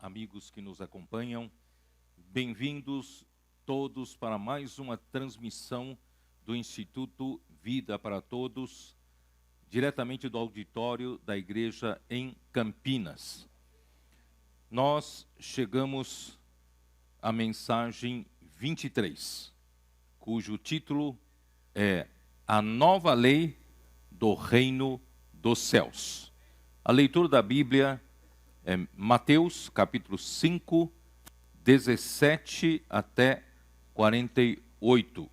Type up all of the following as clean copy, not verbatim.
amigos que nos acompanham. Bem-vindos todos para mais uma transmissão do Instituto Vida para Todos, diretamente do auditório da igreja em Campinas. Nós chegamos à mensagem 23, cujo título é A Nova Lei do Reino dos Céus. A leitura da Bíblia é Mateus, capítulo 5, 17 até 48.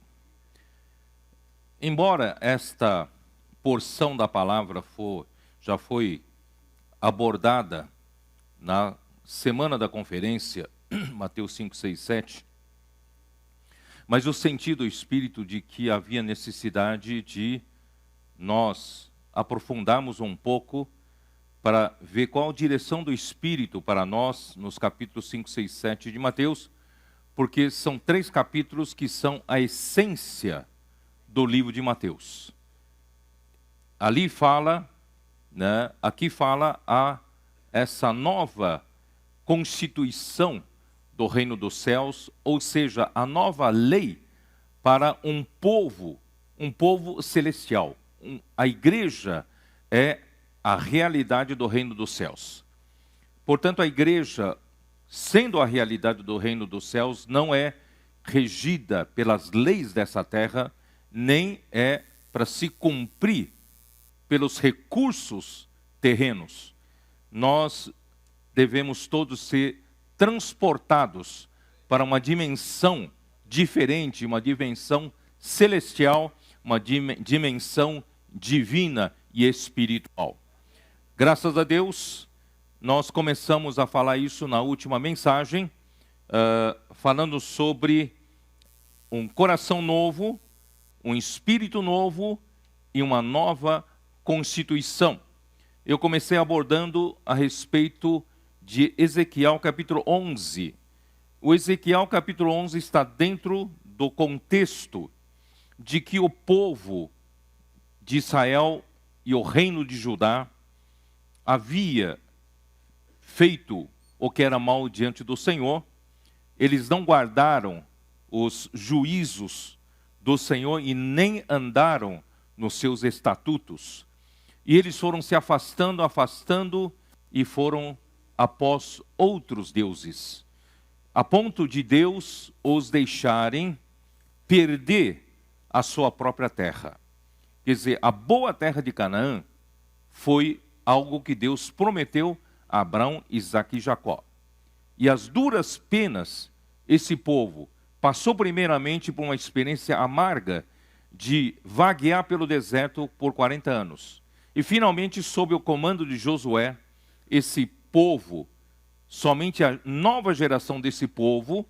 Embora esta porção da palavra já foi abordada na semana da conferência, Mateus 5, 6, 7, mas eu senti do Espírito de que havia necessidade de nós aprofundarmos um pouco para ver qual a direção do Espírito para nós nos capítulos 5, 6, 7 de Mateus, porque são 3 capítulos que são a essência do livro de Mateus. Ali fala, aqui fala essa nova constituição do reino dos céus, ou seja, a nova lei para um povo celestial. A igreja é a realidade do reino dos céus. Portanto, a igreja, sendo a realidade do reino dos céus, não é regida pelas leis dessa terra, nem é para se cumprir pelos recursos terrenos. Nós devemos todos ser transportados para uma dimensão diferente, uma dimensão celestial, uma dimensão divina e espiritual. Graças a Deus, nós começamos a falar isso na última mensagem, falando sobre um coração novo, um espírito novo e uma nova constituição. Eu comecei abordando a respeito de Ezequiel capítulo 11. O Ezequiel capítulo 11 está dentro do contexto de que o povo de Israel e o reino de Judá havia feito o que era mal diante do Senhor. Eles não guardaram os juízos do Senhor e nem andaram nos seus estatutos. E eles foram se afastando e foram após outros deuses, a ponto de Deus os deixarem perder a sua própria terra. Quer dizer, a boa terra de Canaã foi algo que Deus prometeu a Abraão, Isaque e Jacó. E as duras penas, esse povo passou primeiramente por uma experiência amarga de vaguear pelo deserto por 40 anos. E finalmente, sob o comando de Josué, esse povo, somente a nova geração desse povo,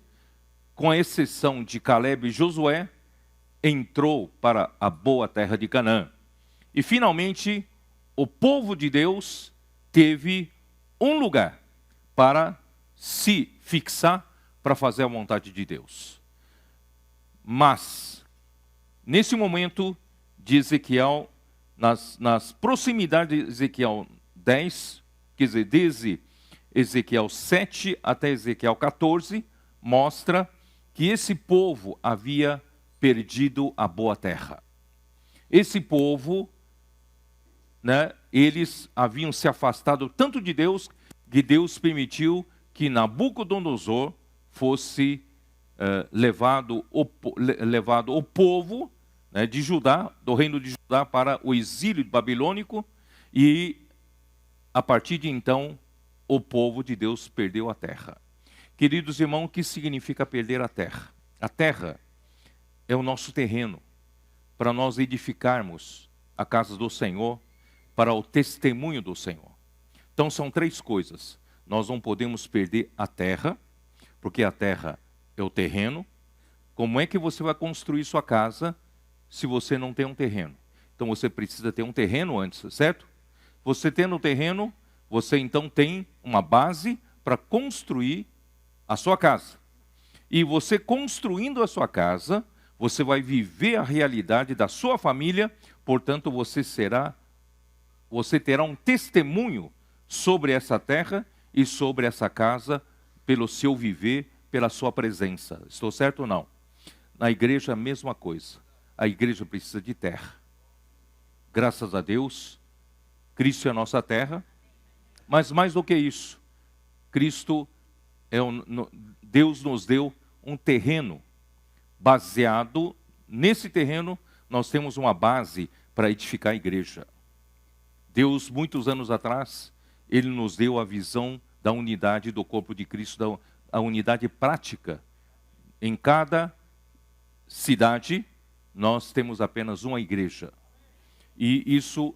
com a exceção de Caleb e Josué, entrou para a boa terra de Canaã. E finalmente, o povo de Deus teve um lugar para se fixar para fazer a vontade de Deus. Mas, nesse momento de Ezequiel, nas proximidades de Ezequiel 10, quer dizer, desde Ezequiel 7 até Ezequiel 14, mostra que esse povo havia perdido a boa terra. Esse povo, eles haviam se afastado tanto de Deus, que Deus permitiu que Nabucodonosor fosse levado o povo de Judá, do reino de Judá, para o exílio babilônico, e a partir de então o povo de Deus perdeu a terra. Queridos irmãos, o que significa perder a terra? A terra é o nosso terreno para nós edificarmos a casa do Senhor, para o testemunho do Senhor. Então são 3 coisas. Nós não podemos perder a terra, porque a terra é o terreno. Como é que você vai construir sua casa se você não tem um terreno? Então você precisa ter um terreno antes, certo? Você tendo um terreno, você então tem uma base para construir a sua casa. E você construindo a sua casa, você vai viver a realidade da sua família, portanto você terá um testemunho sobre essa terra e sobre essa casa pelo seu viver, pela sua presença. Estou certo ou não? Na igreja a mesma coisa. A igreja precisa de terra. Graças a Deus, Cristo é a nossa terra, mas mais do que isso, Deus nos deu um terreno. Baseado nesse terreno, nós temos uma base para edificar a igreja. Deus, muitos anos atrás, Ele nos deu a visão da unidade do corpo de Cristo, a unidade prática. Em cada cidade, nós temos apenas uma igreja. E isso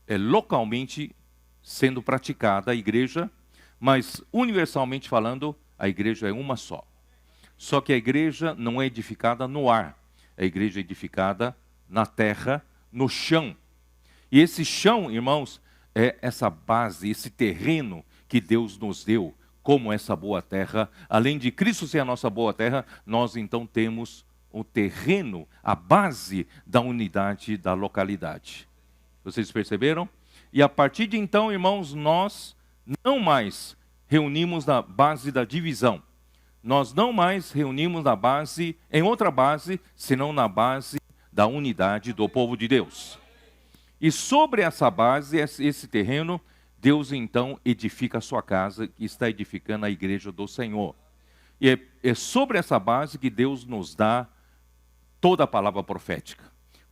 é localmente sendo praticada, a igreja, mas universalmente falando, a igreja é uma só. Só que a igreja não é edificada no ar, a igreja é edificada na terra, no chão. E esse chão, irmãos, é essa base, esse terreno que Deus nos deu como essa boa terra. Além de Cristo ser a nossa boa terra, nós então temos o terreno, a base da unidade da localidade. Vocês perceberam? E a partir de então, irmãos, nós não mais reunimos na base da divisão. Nós não mais reunimos na base, em outra base, senão na base da unidade do povo de Deus. E sobre essa base, esse terreno, Deus então edifica a sua casa e está edificando a igreja do Senhor. E é sobre essa base que Deus nos dá toda a palavra profética.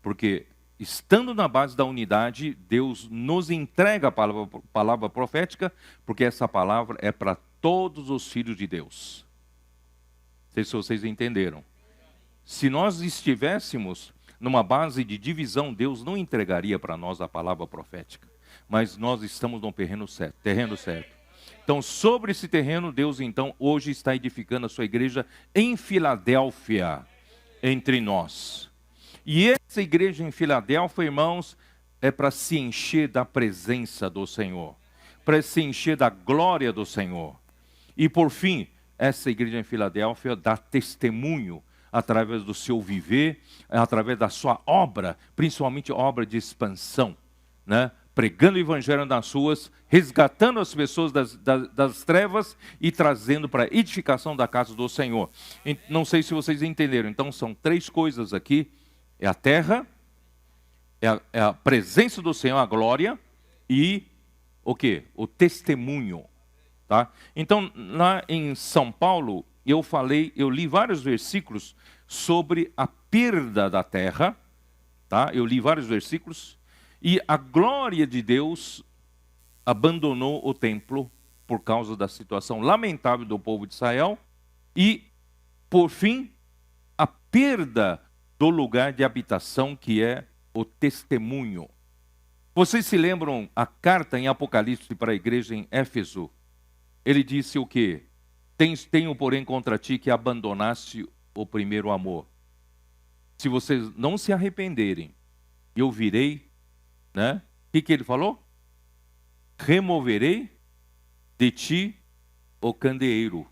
Porque estando na base da unidade, Deus nos entrega a palavra profética, porque essa palavra é para todos os filhos de Deus. Não sei se vocês entenderam. Se nós estivéssemos numa base de divisão, Deus não entregaria para nós a palavra profética. Mas nós estamos no terreno certo. Então, sobre esse terreno, Deus então hoje está edificando a sua igreja em Filadélfia, entre nós. E essa igreja em Filadélfia, irmãos, é para se encher da presença do Senhor, para se encher da glória do Senhor. E por fim, essa igreja em Filadélfia dá testemunho através do seu viver, através da sua obra, principalmente obra de expansão, né? Pregando o evangelho nas ruas, resgatando as pessoas das trevas e trazendo para a edificação da casa do Senhor. Não sei se vocês entenderam, então são três coisas aqui: é a terra, é a presença do Senhor, a glória, e o quê? O testemunho. Tá? Então, lá em São Paulo, eu li vários versículos sobre a perda da terra, tá? Eu li vários versículos, e a glória de Deus abandonou o templo por causa da situação lamentável do povo de Israel, e, por fim, a perda do lugar de habitação, que é o testemunho. Vocês se lembram a carta em Apocalipse para a igreja em Éfeso? Ele disse o quê? Tenho, porém, contra ti que abandonaste o primeiro amor. Se vocês não se arrependerem, eu virei, né? O que ele falou? Removerei de ti o candeeiro.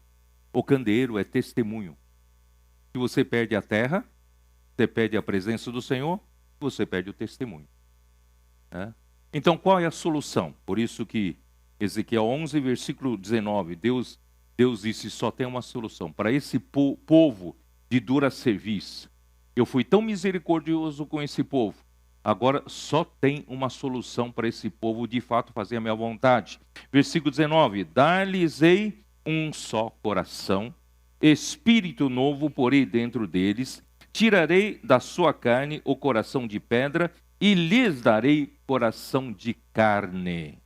O candeeiro é testemunho. Se você perde a terra, você perde a presença do Senhor, você perde o testemunho. Né? Então, qual é a solução? Por isso que Ezequiel 11, versículo 19, Deus disse, só tem uma solução. Para esse povo de dura serviço, eu fui tão misericordioso com esse povo, agora só tem uma solução para esse povo de fato fazer a minha vontade. Versículo 19, dar-lhes-ei um só coração, espírito novo porei dentro deles, tirarei da sua carne o coração de pedra e lhes darei coração de carne,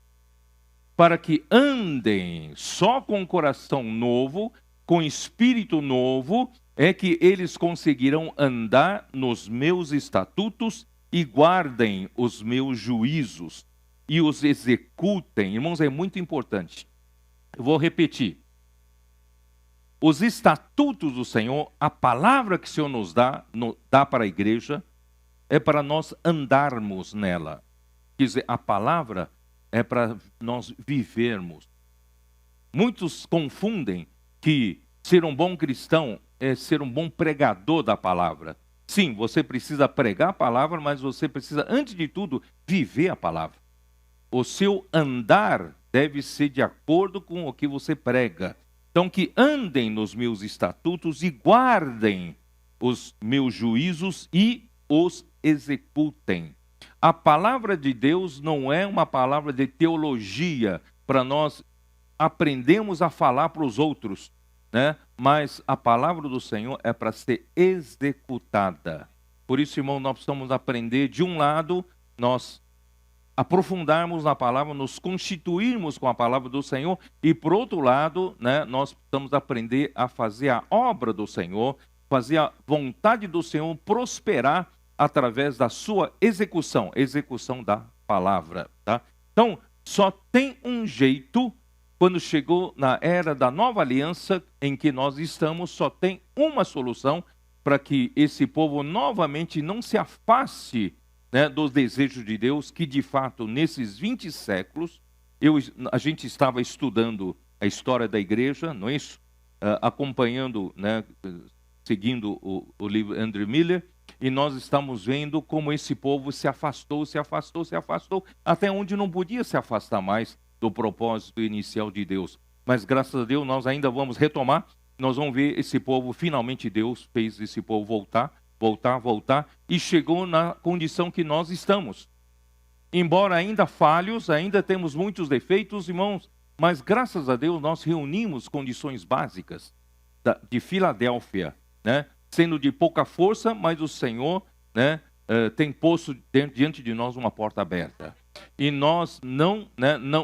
para que andem só com coração novo, com espírito novo, é que eles conseguirão andar nos meus estatutos e guardem os meus juízos e os executem. Irmãos, é muito importante. Eu vou repetir. Os estatutos do Senhor, a palavra que o Senhor nos dá para a igreja, é para nós andarmos nela. Quer dizer, a palavra é para nós vivermos. Muitos confundem que ser um bom cristão é ser um bom pregador da palavra. Sim, você precisa pregar a palavra, mas você precisa, antes de tudo, viver a palavra. O seu andar deve ser de acordo com o que você prega. Então, que andem nos meus estatutos e guardem os meus juízos e os executem. A palavra de Deus não é uma palavra de teologia para nós aprendermos a falar para os outros, né? Mas a palavra do Senhor é para ser executada. Por isso, irmão, nós precisamos aprender, de um lado, nós aprofundarmos na palavra, nos constituirmos com a palavra do Senhor, e por outro lado, né, nós precisamos aprender a fazer a obra do Senhor, fazer a vontade do Senhor prosperar através da sua execução da palavra, tá? Então, só tem um jeito, quando chegou na era da nova aliança em que nós estamos, só tem uma solução para que esse povo novamente não se afaste, né, dos desejos de Deus, que de fato nesses 20 séculos, a gente estava estudando a história da igreja, não é isso? Acompanhando, né, seguindo o livro Andrew Miller, e nós estamos vendo como esse povo se afastou, até onde não podia se afastar mais do propósito inicial de Deus. Mas graças a Deus nós ainda vamos retomar, nós vamos ver esse povo, finalmente Deus fez esse povo voltar, e chegou na condição que nós estamos. Embora ainda falhos, ainda temos muitos defeitos, irmãos, mas graças a Deus nós reunimos condições básicas de Filadélfia, né? Sendo de pouca força, mas o Senhor, né, tem posto diante de nós uma porta aberta. E nós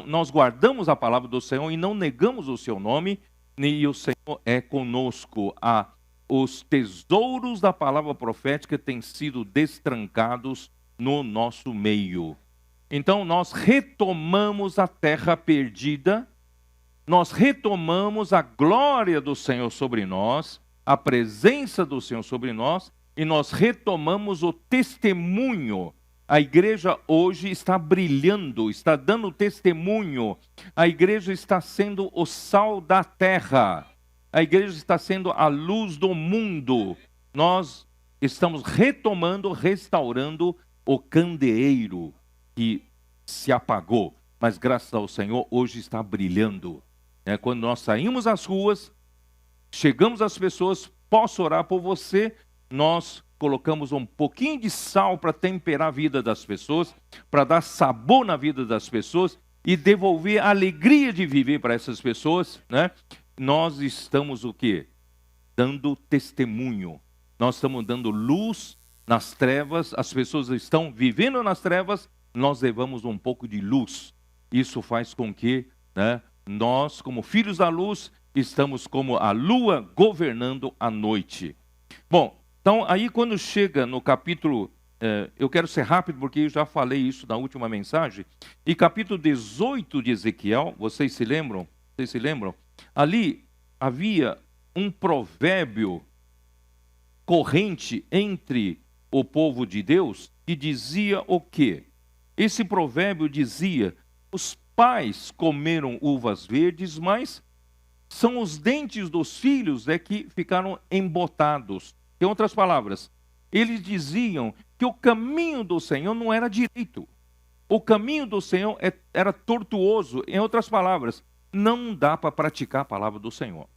nós guardamos a palavra do Senhor e não negamos o seu nome, e o Senhor é conosco. Os tesouros da palavra profética têm sido destrancados no nosso meio. Então nós retomamos a terra perdida, nós retomamos a glória do Senhor sobre nós, a presença do Senhor sobre nós, e nós retomamos o testemunho. A igreja hoje está brilhando, está dando testemunho. A igreja está sendo o sal da terra. A igreja está sendo a luz do mundo. Nós estamos retomando, restaurando o candeeiro que se apagou. Mas graças ao Senhor, hoje está brilhando. Quando nós saímos às ruas, chegamos às pessoas, posso orar por você, nós colocamos um pouquinho de sal para temperar a vida das pessoas, para dar sabor na vida das pessoas e devolver a alegria de viver para essas pessoas, né? Nós estamos o quê? Dando testemunho. Nós estamos dando luz nas trevas, as pessoas estão vivendo nas trevas, nós levamos um pouco de luz. Isso faz com que, né, nós, como filhos da luz, estamos como a lua governando a noite. Bom, então aí quando chega no capítulo, eu quero ser rápido porque eu já falei isso na última mensagem, e capítulo 18 de Ezequiel, vocês se lembram? Ali havia um provérbio corrente entre o povo de Deus que dizia o quê? Esse provérbio dizia: os pais comeram uvas verdes, mas são os dentes dos filhos que ficaram embotados. Em outras palavras, eles diziam que o caminho do Senhor não era direito. O caminho do Senhor era tortuoso. Em outras palavras, não dá para praticar a palavra do Senhor.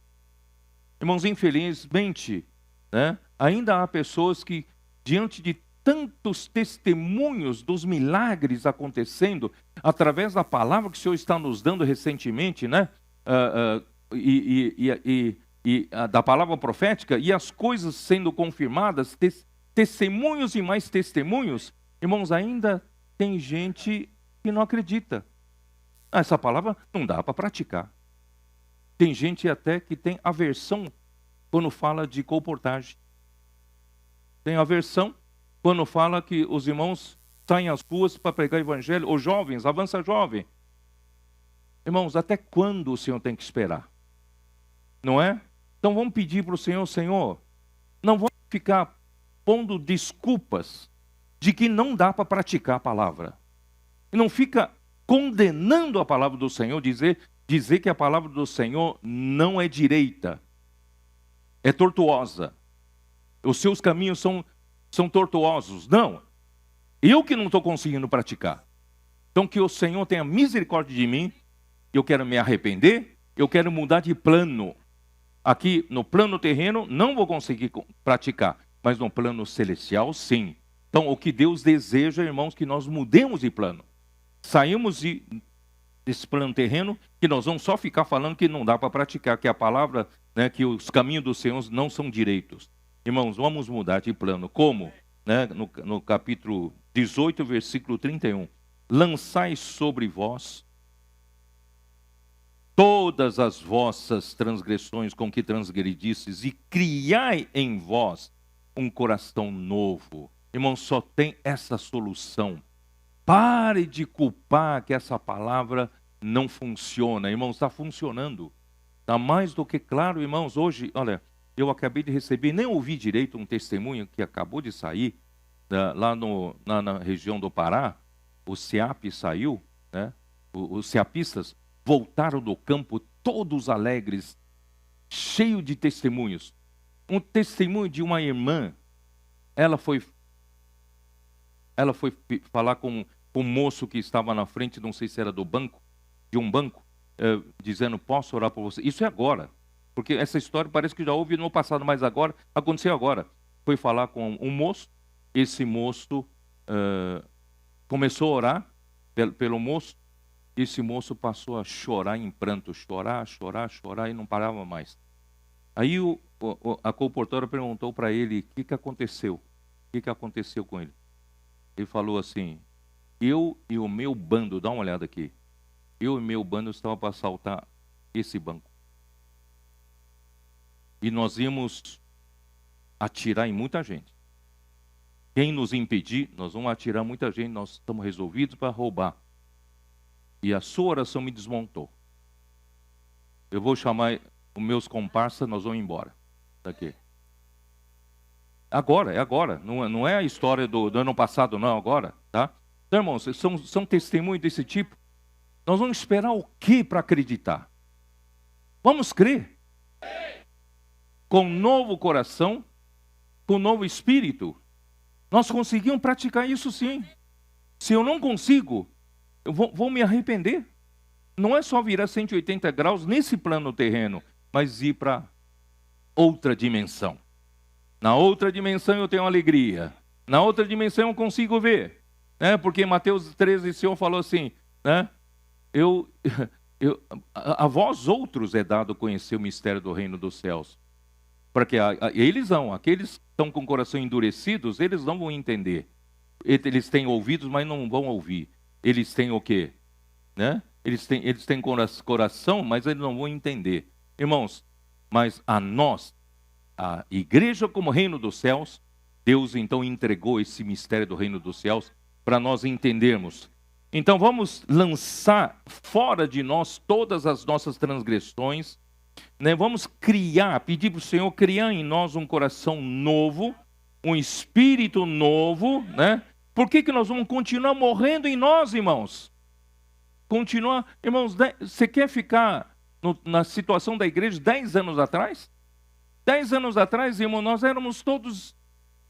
Irmãos, infelizmente, né, ainda há pessoas que, diante de tantos testemunhos dos milagres acontecendo, através da palavra que o Senhor está nos dando recentemente, né, da palavra profética, e as coisas sendo confirmadas, testemunhos e mais testemunhos, irmãos, ainda tem gente que não acredita. Essa palavra não dá para praticar. Tem gente até que tem aversão quando fala de colportagem. Tem aversão quando fala que os irmãos saem às ruas para pregar o evangelho, ou jovens, avança jovem. Irmãos, até quando o Senhor tem que esperar? Não é? Então vamos pedir para o Senhor: Senhor, não vamos ficar pondo desculpas de que não dá para praticar a palavra. E não fica condenando a palavra do Senhor, dizer que a palavra do Senhor não é direita, é tortuosa. Os seus caminhos são tortuosos. Não. Eu que não estou conseguindo praticar. Então que o Senhor tenha misericórdia de mim eu quero me arrepender, eu quero mudar de plano. Aqui no plano terreno não vou conseguir praticar, mas no plano celestial sim. Então o que Deus deseja, irmãos, que nós mudemos de plano. Saímos desse plano terreno, que nós vamos só ficar falando que não dá para praticar, que a palavra, né, que os caminhos do Senhor não são direitos. Irmãos, vamos mudar de plano. Como? Né, no capítulo 18, versículo 31. Lançai sobre vós todas as vossas transgressões com que transgredistes e criai em vós um coração novo. Irmãos, só tem essa solução. Pare de culpar que essa palavra não funciona. Irmãos, está funcionando. Está mais do que claro, irmãos. Hoje, olha, eu acabei de receber, nem ouvi direito um testemunho que acabou de sair, lá na região do Pará. O SEAP saiu, né? Os seapistas voltaram do campo todos alegres, cheio de testemunhos. Um testemunho de uma irmã. Ela foi falar com o moço que estava na frente, não sei se era de um banco, dizendo, posso orar por você? Isso é agora, porque essa história parece que já houve no passado, mas agora, aconteceu agora. Foi falar com um moço, esse moço começou a orar pelo moço, esse moço passou a chorar em pranto, chorar e não parava mais. Aí a comportora perguntou para ele, o que aconteceu? O que aconteceu com ele? Ele falou assim, eu e o meu bando, dá uma olhada aqui, eu e meu bando estava para assaltar esse banco. E nós íamos atirar em muita gente. Quem nos impedir, nós vamos atirar muita gente, nós estamos resolvidos para roubar. E a sua oração me desmontou. Eu vou chamar os meus comparsas, nós vamos embora daqui. Agora, é agora. Não é a história do ano passado, não, agora. Tá? Então, irmãos, são testemunhos desse tipo. Nós vamos esperar o que para acreditar? Vamos crer. Com um novo coração, com um novo espírito. Nós conseguimos praticar isso sim. Se eu não consigo, eu vou me arrepender. Não é só virar 180 graus nesse plano terreno, mas ir para outra dimensão. Na outra dimensão eu tenho alegria. Na outra dimensão eu consigo ver. Né? Porque em Mateus 13 o Senhor falou assim, né? A vós outros é dado conhecer o mistério do reino dos céus. Porque eles não, aqueles que estão com o coração endurecidos, eles não vão entender. Eles têm ouvidos, mas não vão ouvir. Eles têm o quê? Né? Eles têm coração, mas eles não vão entender. Irmãos, mas a nós, a igreja como reino dos céus, Deus então entregou esse mistério do reino dos céus para nós entendermos. Então vamos lançar fora de nós todas as nossas transgressões, né? Vamos pedir para o Senhor criar em nós um coração novo, um espírito novo, né? Por que nós vamos continuar morrendo em nós, irmãos? Irmãos, você quer ficar na situação da igreja 10 anos atrás? 10 anos atrás, irmão, nós éramos todos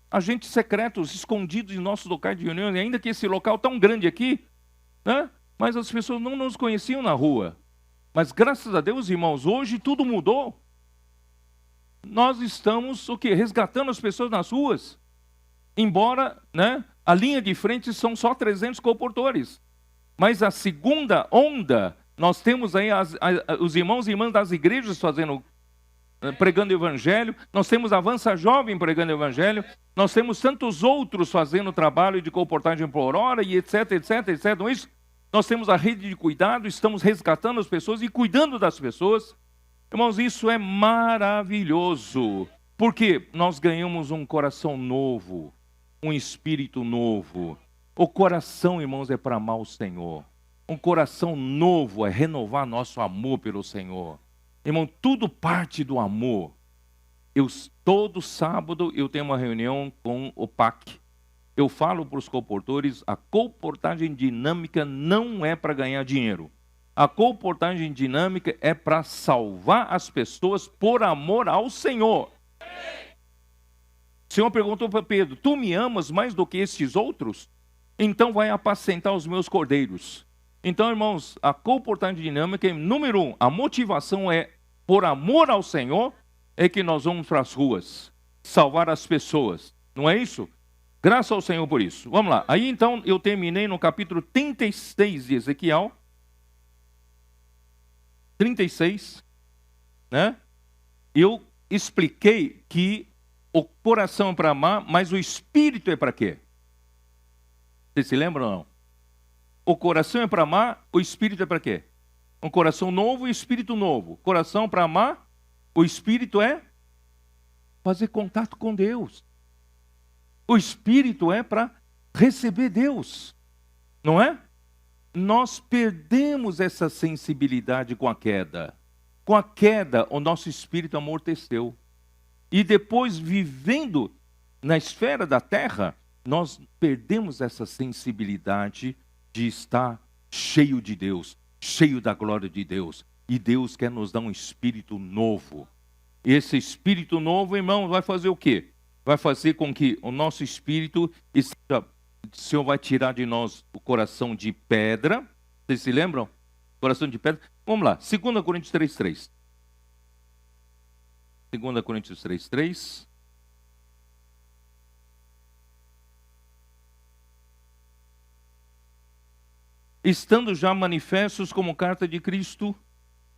agentes secretos, escondidos em nossos locais de reunião, e ainda que esse local tão grande aqui, né? Mas as pessoas não nos conheciam na rua. Mas graças a Deus, irmãos, hoje tudo mudou. Nós estamos, resgatando as pessoas nas ruas. Embora, né, a linha de frente são só 300 comportores. Mas a segunda onda, nós temos aí os irmãos e irmãs das igrejas pregando o evangelho, nós temos Avança Jovem pregando o evangelho, nós temos tantos outros fazendo trabalho de comportagem por hora e etc. Não é isso? Nós temos a rede de cuidado, estamos resgatando as pessoas e cuidando das pessoas. Irmãos, isso é maravilhoso, porque nós ganhamos um coração novo, um espírito novo. O coração, irmãos, é para amar o Senhor. Um coração novo é renovar nosso amor pelo Senhor. Irmão, tudo parte do amor. Todo sábado eu tenho uma reunião com o PAC. Eu falo para os comportores, a comportagem dinâmica não é para ganhar dinheiro. A comportagem dinâmica é para salvar as pessoas por amor ao Senhor. O Senhor perguntou para Pedro, tu me amas mais do que estes outros? Então vai apacentar os meus cordeiros. Então, irmãos, a comportamento dinâmica, número 1, a motivação é por amor ao Senhor, é que nós vamos para as ruas, salvar as pessoas. Não é isso? Graças ao Senhor por isso. Vamos lá. Aí então eu terminei no capítulo 36 de Ezequiel. 36, né? Eu expliquei que o coração é para amar, mas o espírito é para quê? Vocês se lembram ou não? O coração é para amar, o espírito é para quê? Um coração novo e espírito novo. Coração para amar, o espírito é fazer contato com Deus. O espírito é para receber Deus, não é? Nós perdemos essa sensibilidade com a queda. Com a queda, o nosso espírito amorteceu. E depois, vivendo na esfera da terra, nós perdemos essa sensibilidade de estar cheio de Deus, cheio da glória de Deus. E Deus quer nos dar um espírito novo. Esse espírito novo, irmão, vai fazer o quê? Vai fazer com que o nosso espírito esteja... O Senhor vai tirar de nós o coração de pedra. Vocês se lembram? Coração de pedra. Vamos lá. 2 Coríntios 3:3. 2 Coríntios 3:3. Estando já manifestos como carta de Cristo,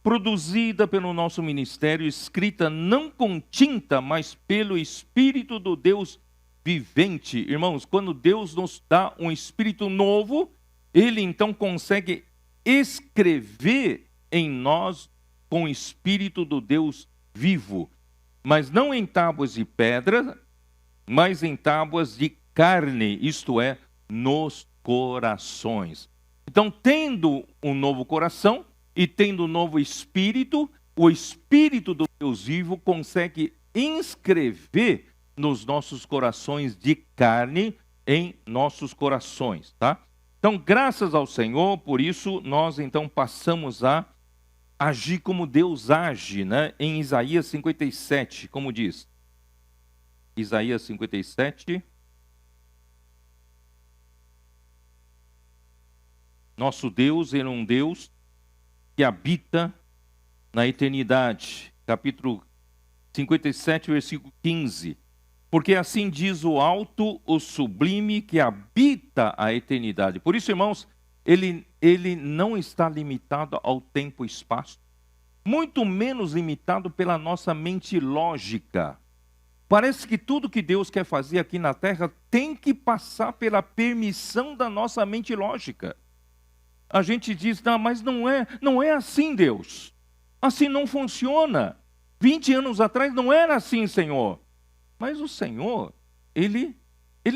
produzida pelo nosso ministério, escrita não com tinta, mas pelo Espírito do Deus vivente. Irmãos, quando Deus nos dá um espírito novo, Ele então consegue escrever em nós com o Espírito do Deus vivo, mas não em tábuas de pedra, mas em tábuas de carne, isto é, nos corações. Então, tendo um novo coração e tendo um novo espírito, o Espírito do Deus vivo consegue inscrever nos nossos corações de carne, em nossos corações, tá? Então, graças ao Senhor, por isso, nós então passamos a agir como Deus age, né? Em Isaías 57, como diz? Isaías 57. Nosso Deus, Ele é um Deus que habita na eternidade. Capítulo 57, versículo 15. Porque assim diz o alto, o sublime, que habita a eternidade. Por isso, irmãos, ele não está limitado ao tempo e espaço, muito menos limitado pela nossa mente lógica. Parece que tudo que Deus quer fazer aqui na terra tem que passar pela permissão da nossa mente lógica. A gente diz, não, mas não é assim, Deus. Assim não funciona. 20 anos atrás não era assim, Senhor. Mas o Senhor, ele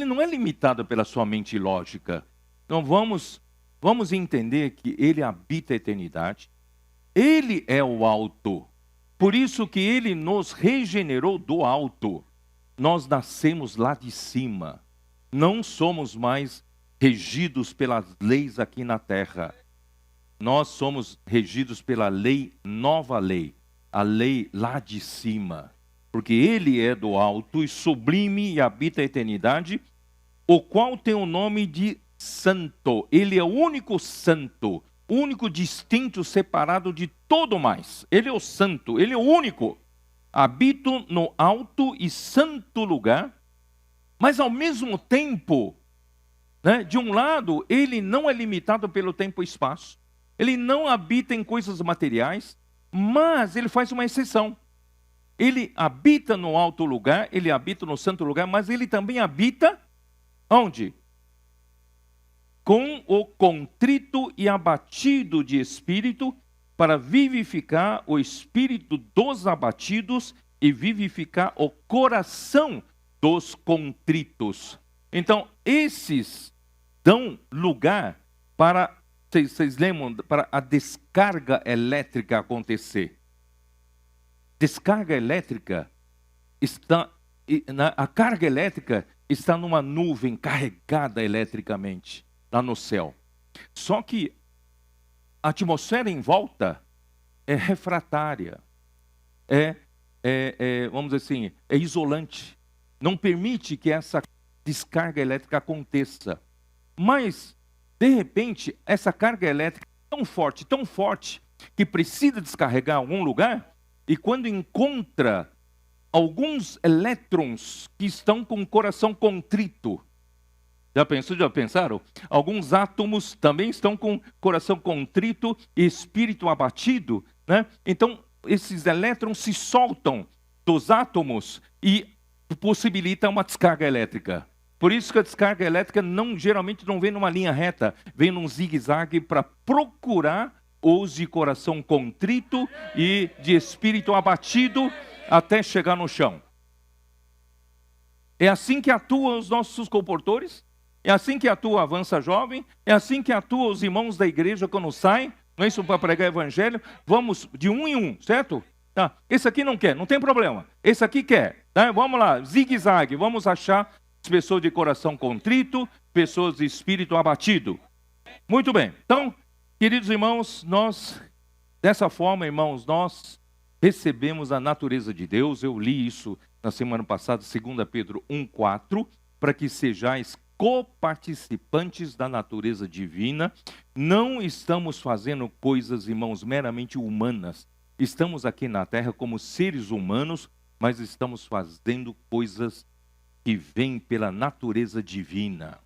não é limitado pela sua mente lógica. Então vamos entender que Ele habita a eternidade. Ele é o alto. Por isso que Ele nos regenerou do alto. Nós nascemos lá de cima. Não somos mais regidos pelas leis aqui na terra. Nós somos regidos pela lei, nova lei. A lei lá de cima. Porque Ele é do alto e sublime e habita a eternidade, o qual tem o nome de Santo. Ele é o único santo, único distinto, separado de todo mais. Ele é o santo, Ele é o único. Habito no alto e santo lugar, mas ao mesmo tempo, né, de um lado, Ele não é limitado pelo tempo e espaço. Ele não habita em coisas materiais, mas Ele faz uma exceção. Ele habita no alto lugar, Ele habita no santo lugar, mas Ele também habita onde? Com o contrito e abatido de espírito, para vivificar o espírito dos abatidos e vivificar o coração dos contritos. Então, esses dão lugar para, vocês lembram, para a descarga elétrica acontecer. Descarga elétrica está, a carga elétrica está numa nuvem carregada eletricamente, lá no céu. Só que a atmosfera em volta é refratária, vamos dizer assim, é isolante. Não permite que essa descarga elétrica aconteça. Mas de repente, essa carga elétrica é tão forte, que precisa descarregar em algum lugar, e quando encontra alguns elétrons que estão com o coração contrito. Já pensaram? Alguns átomos também estão com coração contrito e espírito abatido, né? Então, esses elétrons se soltam dos átomos e possibilita uma descarga elétrica. Por isso que a descarga elétrica geralmente não vem numa linha reta, vem num zigue-zague para procurar os de coração contrito e de espírito abatido até chegar no chão. É assim que atuam os nossos comportores, é assim que atua a Avança Jovem, é assim que atuam os irmãos da igreja quando saem, não é isso, para pregar o evangelho, vamos de um em um, certo? Tá. Esse aqui não quer, não tem problema, esse aqui quer, tá? Vamos lá, zigue-zague, vamos achar pessoas de coração contrito, pessoas de espírito abatido. Muito bem, então, queridos irmãos, dessa forma, irmãos, nós recebemos a natureza de Deus. Eu li isso na semana passada, 2 Pedro 1,4, para que sejais coparticipantes da natureza divina. Não estamos fazendo coisas, irmãos, meramente humanas. Estamos aqui na terra como seres humanos, mas estamos fazendo coisas que vêm pela natureza divina.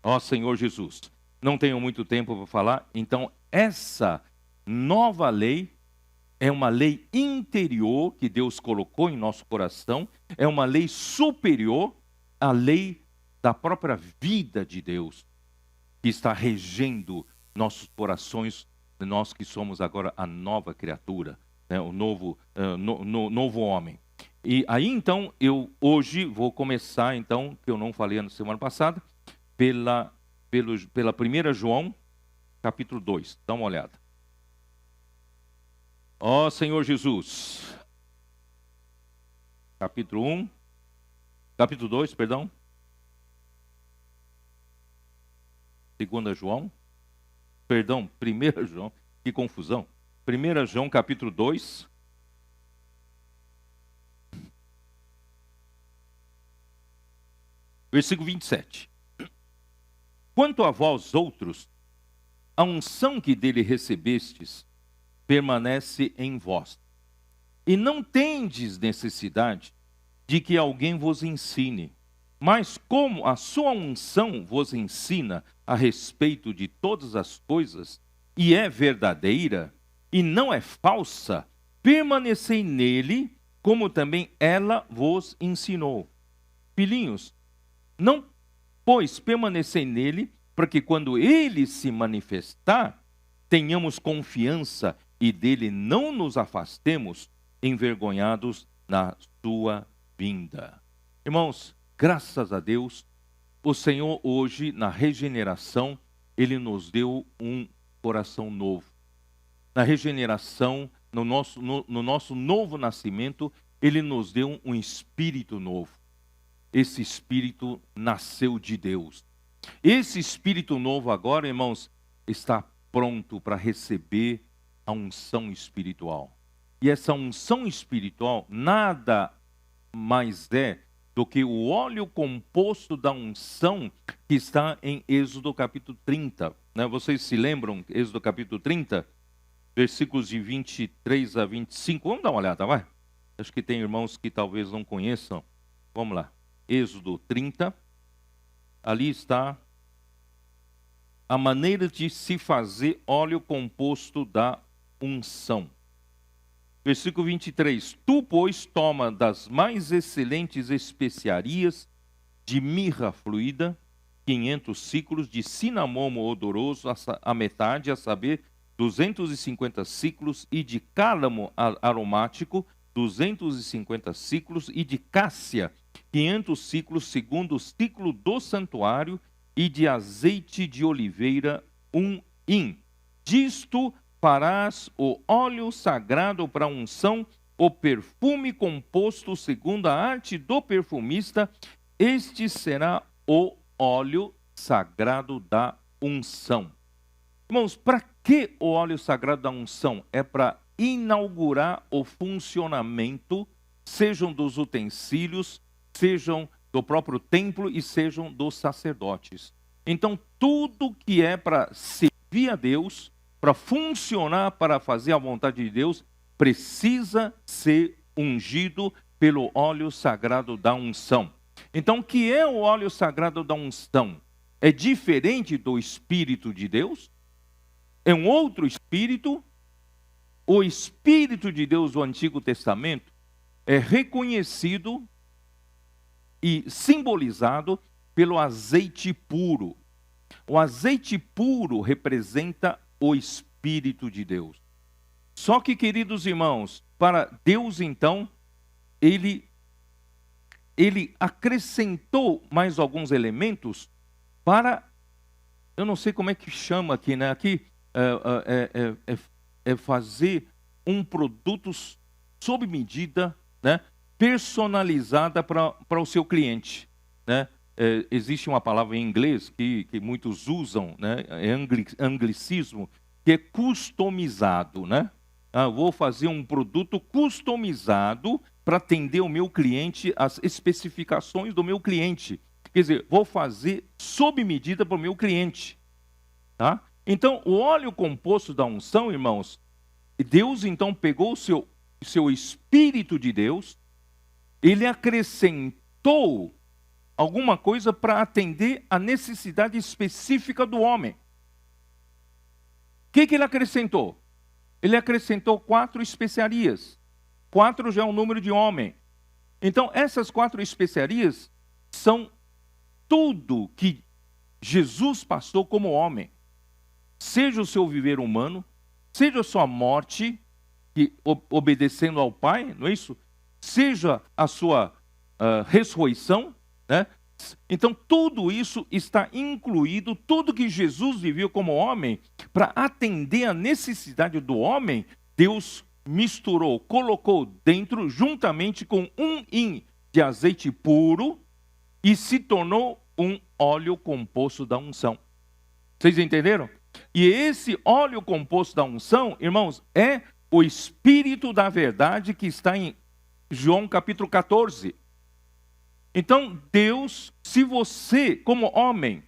Ó Senhor Jesus, não tenho muito tempo para falar, então essa nova lei é uma lei interior que Deus colocou em nosso coração, é uma lei superior à lei da própria vida de Deus, que está regendo nossos corações, nós que somos agora a nova criatura, né, o novo homem. E aí então, eu hoje vou começar, então, que eu não falei na semana passada, pela 1 João, capítulo 2. Dá uma olhada. Ó Senhor Jesus. Capítulo 2, perdão. 2 João. Perdão, 1 João. Que confusão. 1 João, capítulo 2. Versículo 27. Quanto a vós outros, a unção que dele recebestes permanece em vós. E não tendes necessidade de que alguém vos ensine. Mas como a sua unção vos ensina a respeito de todas as coisas, e é verdadeira, e não é falsa, permanecei nele, como também ela vos ensinou. Filhinhos, não, pois, permanecei nele, para que quando ele se manifestar, tenhamos confiança e dele não nos afastemos, envergonhados na sua vinda. Irmãos, graças a Deus, o Senhor hoje, na regeneração, Ele nos deu um coração novo. Na regeneração, no nosso novo nascimento, Ele nos deu um espírito novo. Esse espírito nasceu de Deus. Esse espírito novo agora, irmãos, está pronto para receber a unção espiritual. E essa unção espiritual nada mais é do que o óleo composto da unção que está em Êxodo capítulo 30. Né? Vocês se lembram, Êxodo capítulo 30, versículos de 23 a 25. Vamos dar uma olhada, vai? Acho que tem irmãos que talvez não conheçam. Vamos lá. Êxodo 30. Ali está a maneira de se fazer óleo composto da unção. Versículo 23. Tu, pois, toma das mais excelentes especiarias de mirra fluida, 500 ciclos, de cinamomo odoroso, a metade, a saber, 250 ciclos, e de cálamo aromático, 250 ciclos, e de cássia, 500 ciclos, segundo o ciclo do santuário, e de azeite de oliveira, 1 hin. Disto farás o óleo sagrado para unção, o perfume composto segundo a arte do perfumista. Este será o óleo sagrado da unção. Irmãos, para que o óleo sagrado da unção? É para inaugurar o funcionamento, sejam dos utensílios, sejam do próprio templo e sejam dos sacerdotes. Então, tudo que é para servir a Deus, para funcionar, para fazer a vontade de Deus, precisa ser ungido pelo óleo sagrado da unção. Então, o que é o óleo sagrado da unção? É diferente do Espírito de Deus? É um outro Espírito? O Espírito de Deus do Antigo Testamento é reconhecido e simbolizado pelo azeite puro. O azeite puro representa o Espírito de Deus. Só que, queridos irmãos, para Deus, então, ele acrescentou mais alguns elementos para, eu não sei como é que chama aqui, né? Aqui é fazer um produto sob medida, né? Personalizada para o seu cliente, né? Existe uma palavra em inglês que muitos usam, né? É anglicismo, que é customizado, né? Vou fazer um produto customizado para atender o meu cliente, as especificações do meu cliente. Quer dizer, vou fazer sob medida para o meu cliente. Tá? Então, o óleo composto da unção, irmãos, Deus então pegou o seu Espírito de Deus, ele acrescentou alguma coisa para atender a necessidade específica do homem. O que ele acrescentou? Ele acrescentou 4 especiarias. 4 já é um número de homem. Então, essas 4 especiarias são tudo que Jesus passou como homem. Seja o seu viver humano, seja a sua morte, obedecendo ao Pai, não é isso? Seja a sua ressurreição, né? Então, tudo isso está incluído, tudo que Jesus viveu como homem, para atender a necessidade do homem, Deus misturou, colocou dentro, juntamente com um hin de azeite puro, e se tornou um óleo composto da unção. Vocês entenderam? E esse óleo composto da unção, irmãos, é o Espírito da verdade que está em João capítulo 14. Então, Deus, se você, como homem,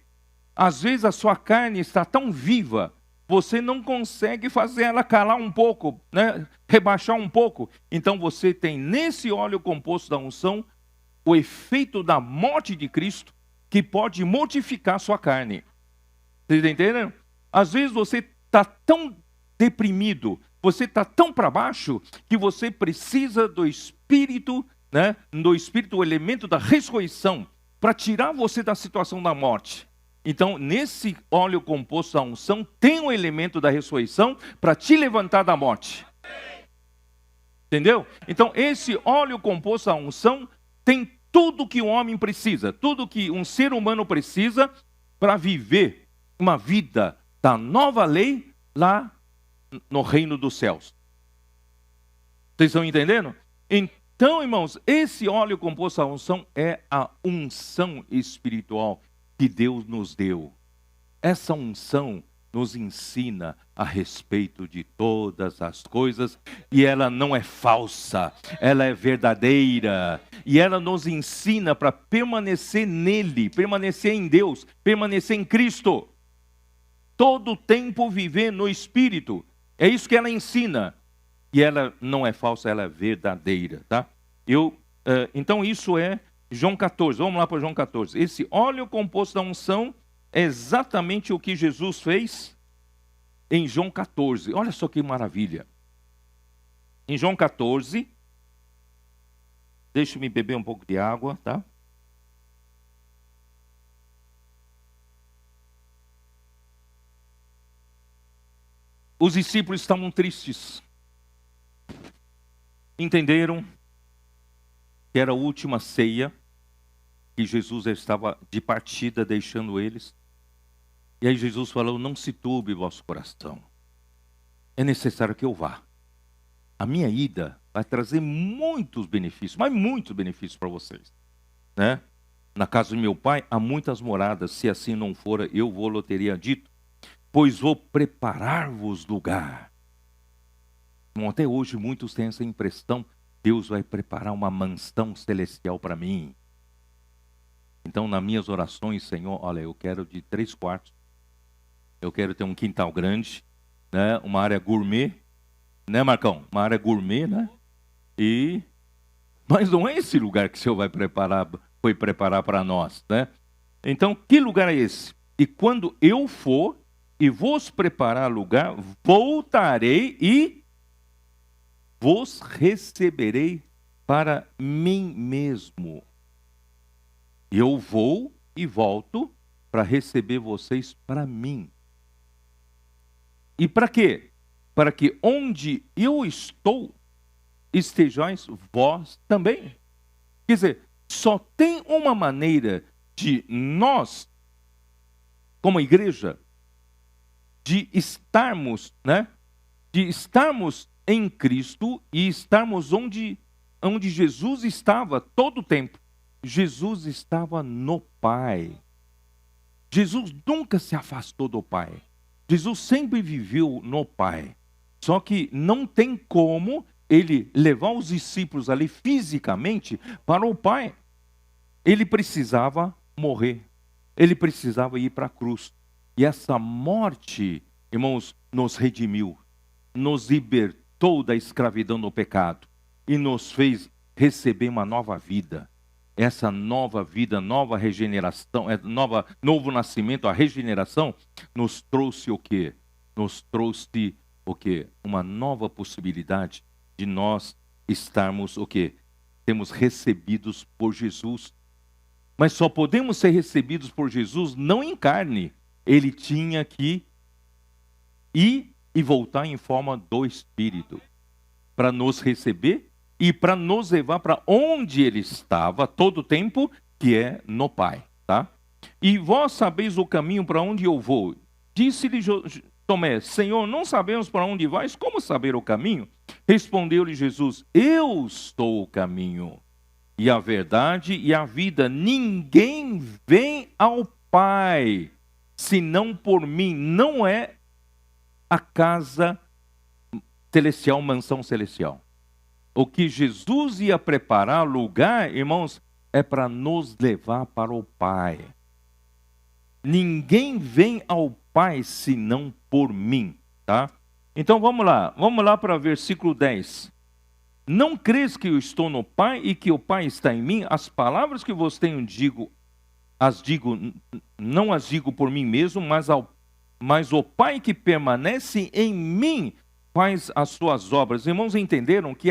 às vezes a sua carne está tão viva, você não consegue fazer ela calar um pouco, né? Rebaixar um pouco. Então, você tem nesse óleo composto da unção o efeito da morte de Cristo, que pode mortificar a sua carne. Vocês entendem? Às vezes você está tão deprimido, você está tão para baixo, que você precisa do Espírito, né? Do Espírito, o elemento da ressurreição, para tirar você da situação da morte. Então, nesse óleo composto da unção, tem um elemento da ressurreição para te levantar da morte. Entendeu? Então, esse óleo composto da unção tem tudo que um homem precisa, tudo que um ser humano precisa para viver uma vida da nova lei lá no reino dos céus. Vocês estão entendendo? Então, irmãos, esse óleo composto da unção é a unção espiritual que Deus nos deu. Essa unção nos ensina a respeito de todas as coisas, e ela não é falsa, ela é verdadeira, e ela nos ensina para permanecer nele, permanecer em Deus, permanecer em Cristo, todo o tempo viver no Espírito. É isso que ela ensina, e ela não é falsa, ela é verdadeira, tá? Então isso é João 14, vamos lá para João 14. Esse óleo composto da unção é exatamente o que Jesus fez em João 14. Olha só que maravilha. Em João 14, deixa-me beber um pouco de água, tá? Os discípulos estavam tristes. Entenderam que era a última ceia, que Jesus estava de partida deixando eles. E aí Jesus falou: não se turbe o vosso coração. É necessário que eu vá. A minha ida vai trazer muitos benefícios, mas muitos benefícios para vocês, né? Na casa do meu pai há muitas moradas, se assim não for, eu vou teria dito, pois vou preparar-vos lugar. Bom, até hoje muitos têm essa impressão: Deus vai preparar uma mansão celestial para mim. Então, nas minhas orações, Senhor, olha, eu quero de 3 quartos, eu quero ter um quintal grande, né? Uma área gourmet, né, Marcão? Uma área gourmet, né? Mas não é esse lugar que o Senhor foi preparar para nós, né? Então, que lugar é esse? E quando eu for e vos preparar lugar, voltarei e vos receberei para mim mesmo. Eu vou e volto para receber vocês para mim. E para quê? Para que onde eu estou, estejais vós também. Quer dizer, só tem uma maneira de nós, como igreja, de estarmos, né? De estarmos em Cristo e estarmos onde Jesus estava todo o tempo. Jesus estava no Pai. Jesus nunca se afastou do Pai. Jesus sempre viveu no Pai. Só que não tem como ele levar os discípulos ali fisicamente para o Pai. Ele precisava morrer. Ele precisava ir para a cruz. E essa morte, irmãos, nos redimiu, nos libertou da escravidão do pecado e nos fez receber uma nova vida. Essa nova vida, nova regeneração, novo nascimento, a regeneração, nos trouxe o quê? Nos trouxe o quê? Uma nova possibilidade de nós estarmos o quê? Sermos recebidos por Jesus. Mas só podemos ser recebidos por Jesus não em carne. Ele tinha que ir e voltar em forma do Espírito para nos receber e para nos levar para onde ele estava todo o tempo, que é no Pai, tá? E vós sabeis o caminho para onde eu vou. Disse-lhe Tomé: Senhor, não sabemos para onde vais, como saber o caminho? Respondeu-lhe Jesus: Eu sou o caminho e a verdade e a vida. Ninguém vem ao Pai senão por mim. Não é a casa celestial, mansão celestial. O que Jesus ia preparar lugar, irmãos, é para nos levar para o Pai. Ninguém vem ao Pai senão por mim, tá? Então vamos lá para o versículo 10. Não crês que eu estou no Pai e que o Pai está em mim? As palavras que vos tenho não as digo por mim mesmo, mas o Pai que permanece em mim faz as suas obras. Irmãos, entenderam que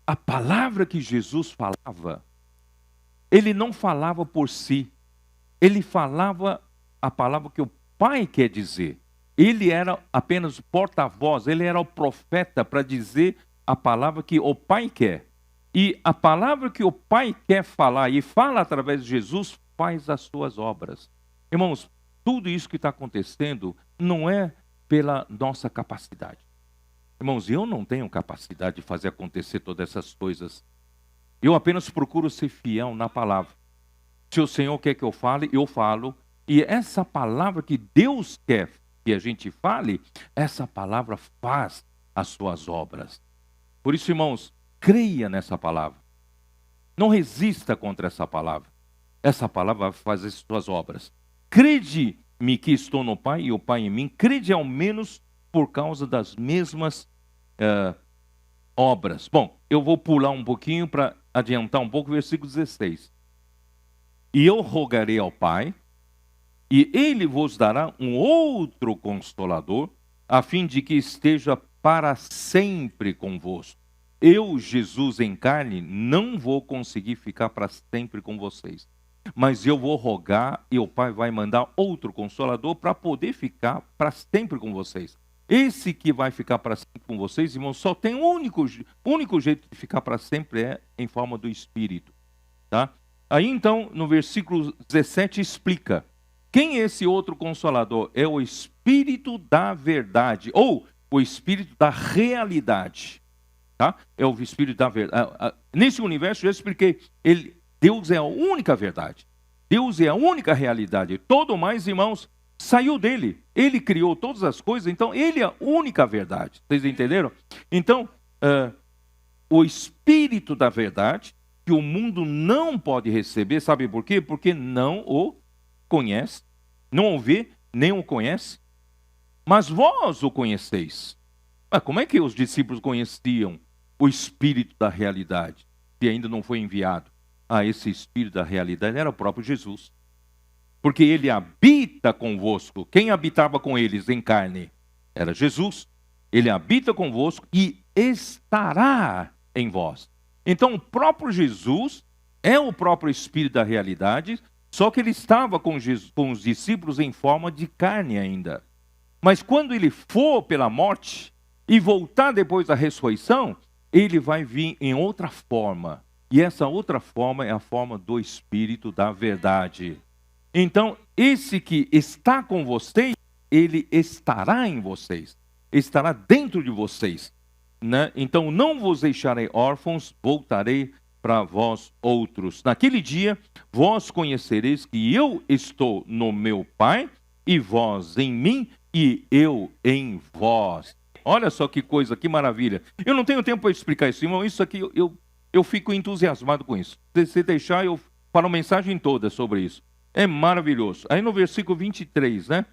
a palavra que Jesus falava, ele não falava por si, ele falava a palavra que o Pai quer dizer. Ele era apenas o porta-voz, ele era o profeta para dizer a palavra que o Pai quer. E a palavra que o Pai quer falar e fala através de Jesus faz as suas obras. Irmãos, tudo isso que está acontecendo não é pela nossa capacidade. Irmãos, eu não tenho capacidade de fazer acontecer todas essas coisas. Eu apenas procuro ser fiel na palavra. Se o Senhor quer que eu fale, eu falo. E essa palavra que Deus quer que a gente fale, essa palavra faz as suas obras. Por isso, irmãos, creia nessa palavra. Não resista contra essa palavra. Essa palavra vai fazer as suas obras. Crede-me que estou no Pai e o Pai em mim. Crede ao menos por causa das mesmas obras. Bom, eu vou pular um pouquinho para adiantar um pouco o versículo 16. E eu rogarei ao Pai, e Ele vos dará um outro Consolador, a fim de que esteja para sempre convosco. Eu, Jesus em carne, não vou conseguir ficar para sempre com vocês. Mas eu vou rogar e o Pai vai mandar outro Consolador para poder ficar para sempre com vocês. Esse que vai ficar para sempre com vocês, irmãos, só tem um único jeito de ficar para sempre, é em forma do Espírito. Tá? Aí então, no versículo 17, explica. Quem é esse outro Consolador? É o Espírito da verdade, ou o Espírito da realidade. Tá? É o Espírito da verdade. Nesse universo, eu já expliquei, Deus é a única verdade. Deus é a única realidade. Todo mais, irmãos, saiu dele. Ele criou todas as coisas, então ele é a única verdade. Vocês entenderam? Então, o Espírito da verdade que o mundo não pode receber, sabe por quê? Porque não o conhece, não o vê, nem o conhece, mas vós o conheceis. Mas como é que os discípulos conheciam o Espírito da realidade, se ainda não foi enviado? Esse Espírito da realidade era o próprio Jesus. Porque ele habita convosco. Quem habitava com eles em carne? Era Jesus. Ele habita convosco e estará em vós. Então, o próprio Jesus é o próprio Espírito da realidade, só que ele estava com os discípulos em forma de carne ainda. Mas quando ele for pela morte e voltar depois da ressurreição, ele vai vir em outra forma. E essa outra forma é a forma do Espírito da verdade. Então, esse que está com vocês, ele estará em vocês, estará dentro de vocês, né? Então, não vos deixarei órfãos, voltarei para vós outros. Naquele dia, vós conhecereis que eu estou no meu Pai, e vós em mim, e eu em vós. Olha só que coisa, que maravilha. Eu não tenho tempo para explicar isso, irmão. Isso aqui, eu fico entusiasmado com isso. Se deixar, eu falo a mensagem toda sobre isso. É maravilhoso. Aí no versículo 23, né?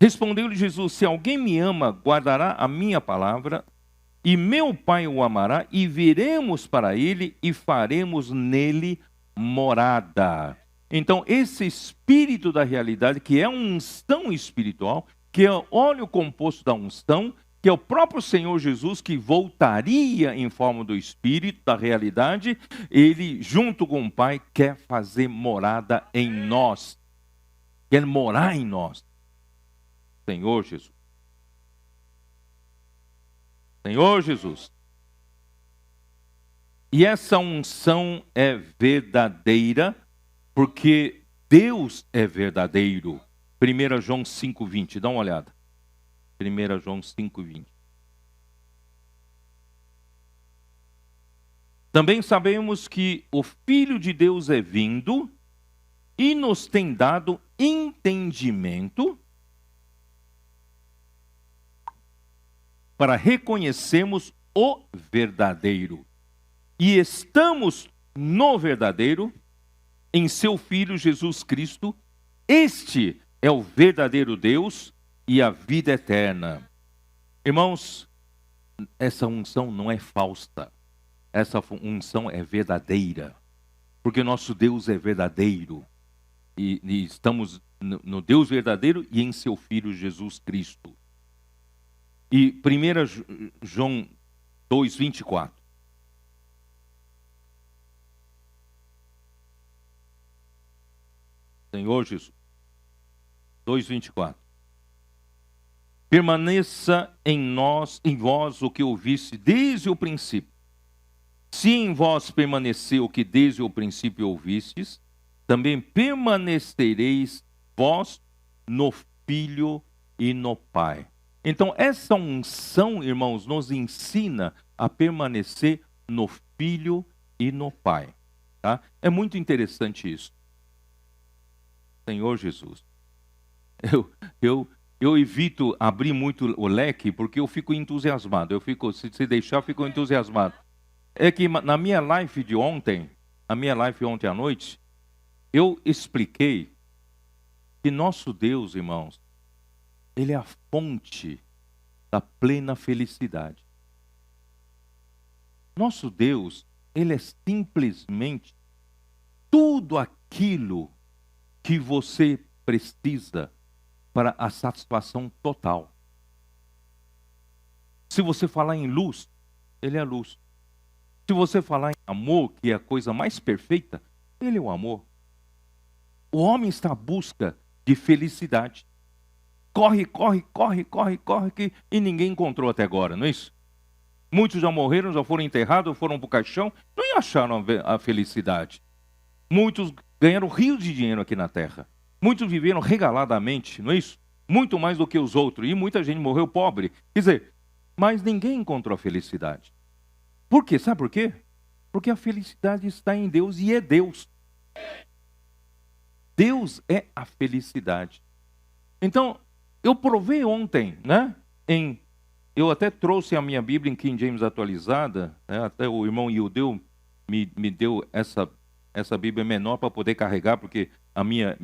Respondeu-lhe Jesus: se alguém me ama, guardará a minha palavra, e meu Pai o amará, e viremos para ele e faremos nele morada. Então, esse Espírito da realidade, que é uma unção espiritual, que é o óleo composto da unção, que é o próprio Senhor Jesus, que voltaria em forma do Espírito da realidade, ele, junto com o Pai, quer fazer morada em nós. Quer morar em nós. Senhor Jesus. Senhor Jesus. E essa unção é verdadeira, porque Deus é verdadeiro. 1 João 5,20, dá uma olhada. 1 João 5,20. Também sabemos que o Filho de Deus é vindo e nos tem dado entendimento para reconhecermos o verdadeiro. E estamos no verdadeiro, em seu Filho Jesus Cristo. Este é o verdadeiro Deus e a vida eterna. Irmãos, essa unção não é falsa. Essa unção é verdadeira. Porque nosso Deus é verdadeiro. E estamos no Deus verdadeiro e em seu Filho Jesus Cristo. E 1 João 2,24. Senhor Jesus. 2,24. Permaneça em nós, em vós, o que ouviste desde o princípio. Se em vós permaneceu o que desde o princípio ouvistes, também permanecereis vós no Filho e no Pai. Então, essa unção, irmãos, nos ensina a permanecer no Filho e no Pai. Tá? É muito interessante isso. Senhor Jesus. Eu evito abrir muito o leque, porque eu fico entusiasmado. Se deixar, eu fico entusiasmado. É que na minha live de ontem, ontem à noite, eu expliquei que nosso Deus, irmãos, ele é a fonte da plena felicidade. Nosso Deus, ele é simplesmente tudo aquilo que você precisa para a satisfação total. Se você falar em luz, ele é a luz. Se você falar em amor, que é a coisa mais perfeita, ele é o amor. O homem está à busca de felicidade. Corre, e ninguém encontrou até agora, não é isso? Muitos já morreram, já foram enterrados, foram para o caixão, não acharam a felicidade. Muitos ganharam rios de dinheiro aqui na terra. Muitos viveram regaladamente, não é isso? Muito mais do que os outros. E muita gente morreu pobre. Quer dizer, mas ninguém encontrou a felicidade. Por quê? Sabe por quê? Porque a felicidade está em Deus e é Deus. Deus é a felicidade. Então, eu provei ontem, né? Em eu até trouxe a minha Bíblia em King James atualizada, né? Até o irmão Yudeu me deu essa Bíblia menor para poder carregar, porque a minha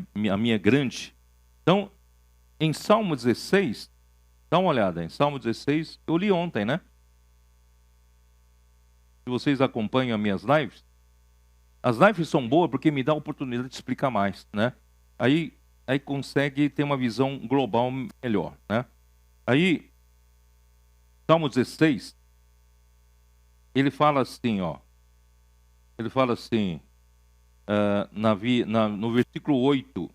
é grande. Então, em Salmo 16, dá uma olhada, em Salmo 16, eu li ontem, né? Se vocês acompanham as minhas lives, as lives são boas porque me dá a oportunidade de explicar mais, né? Aí consegue ter uma visão global melhor, né? Aí, Salmo 16, ele fala assim, ó. Ele fala assim, no versículo 8.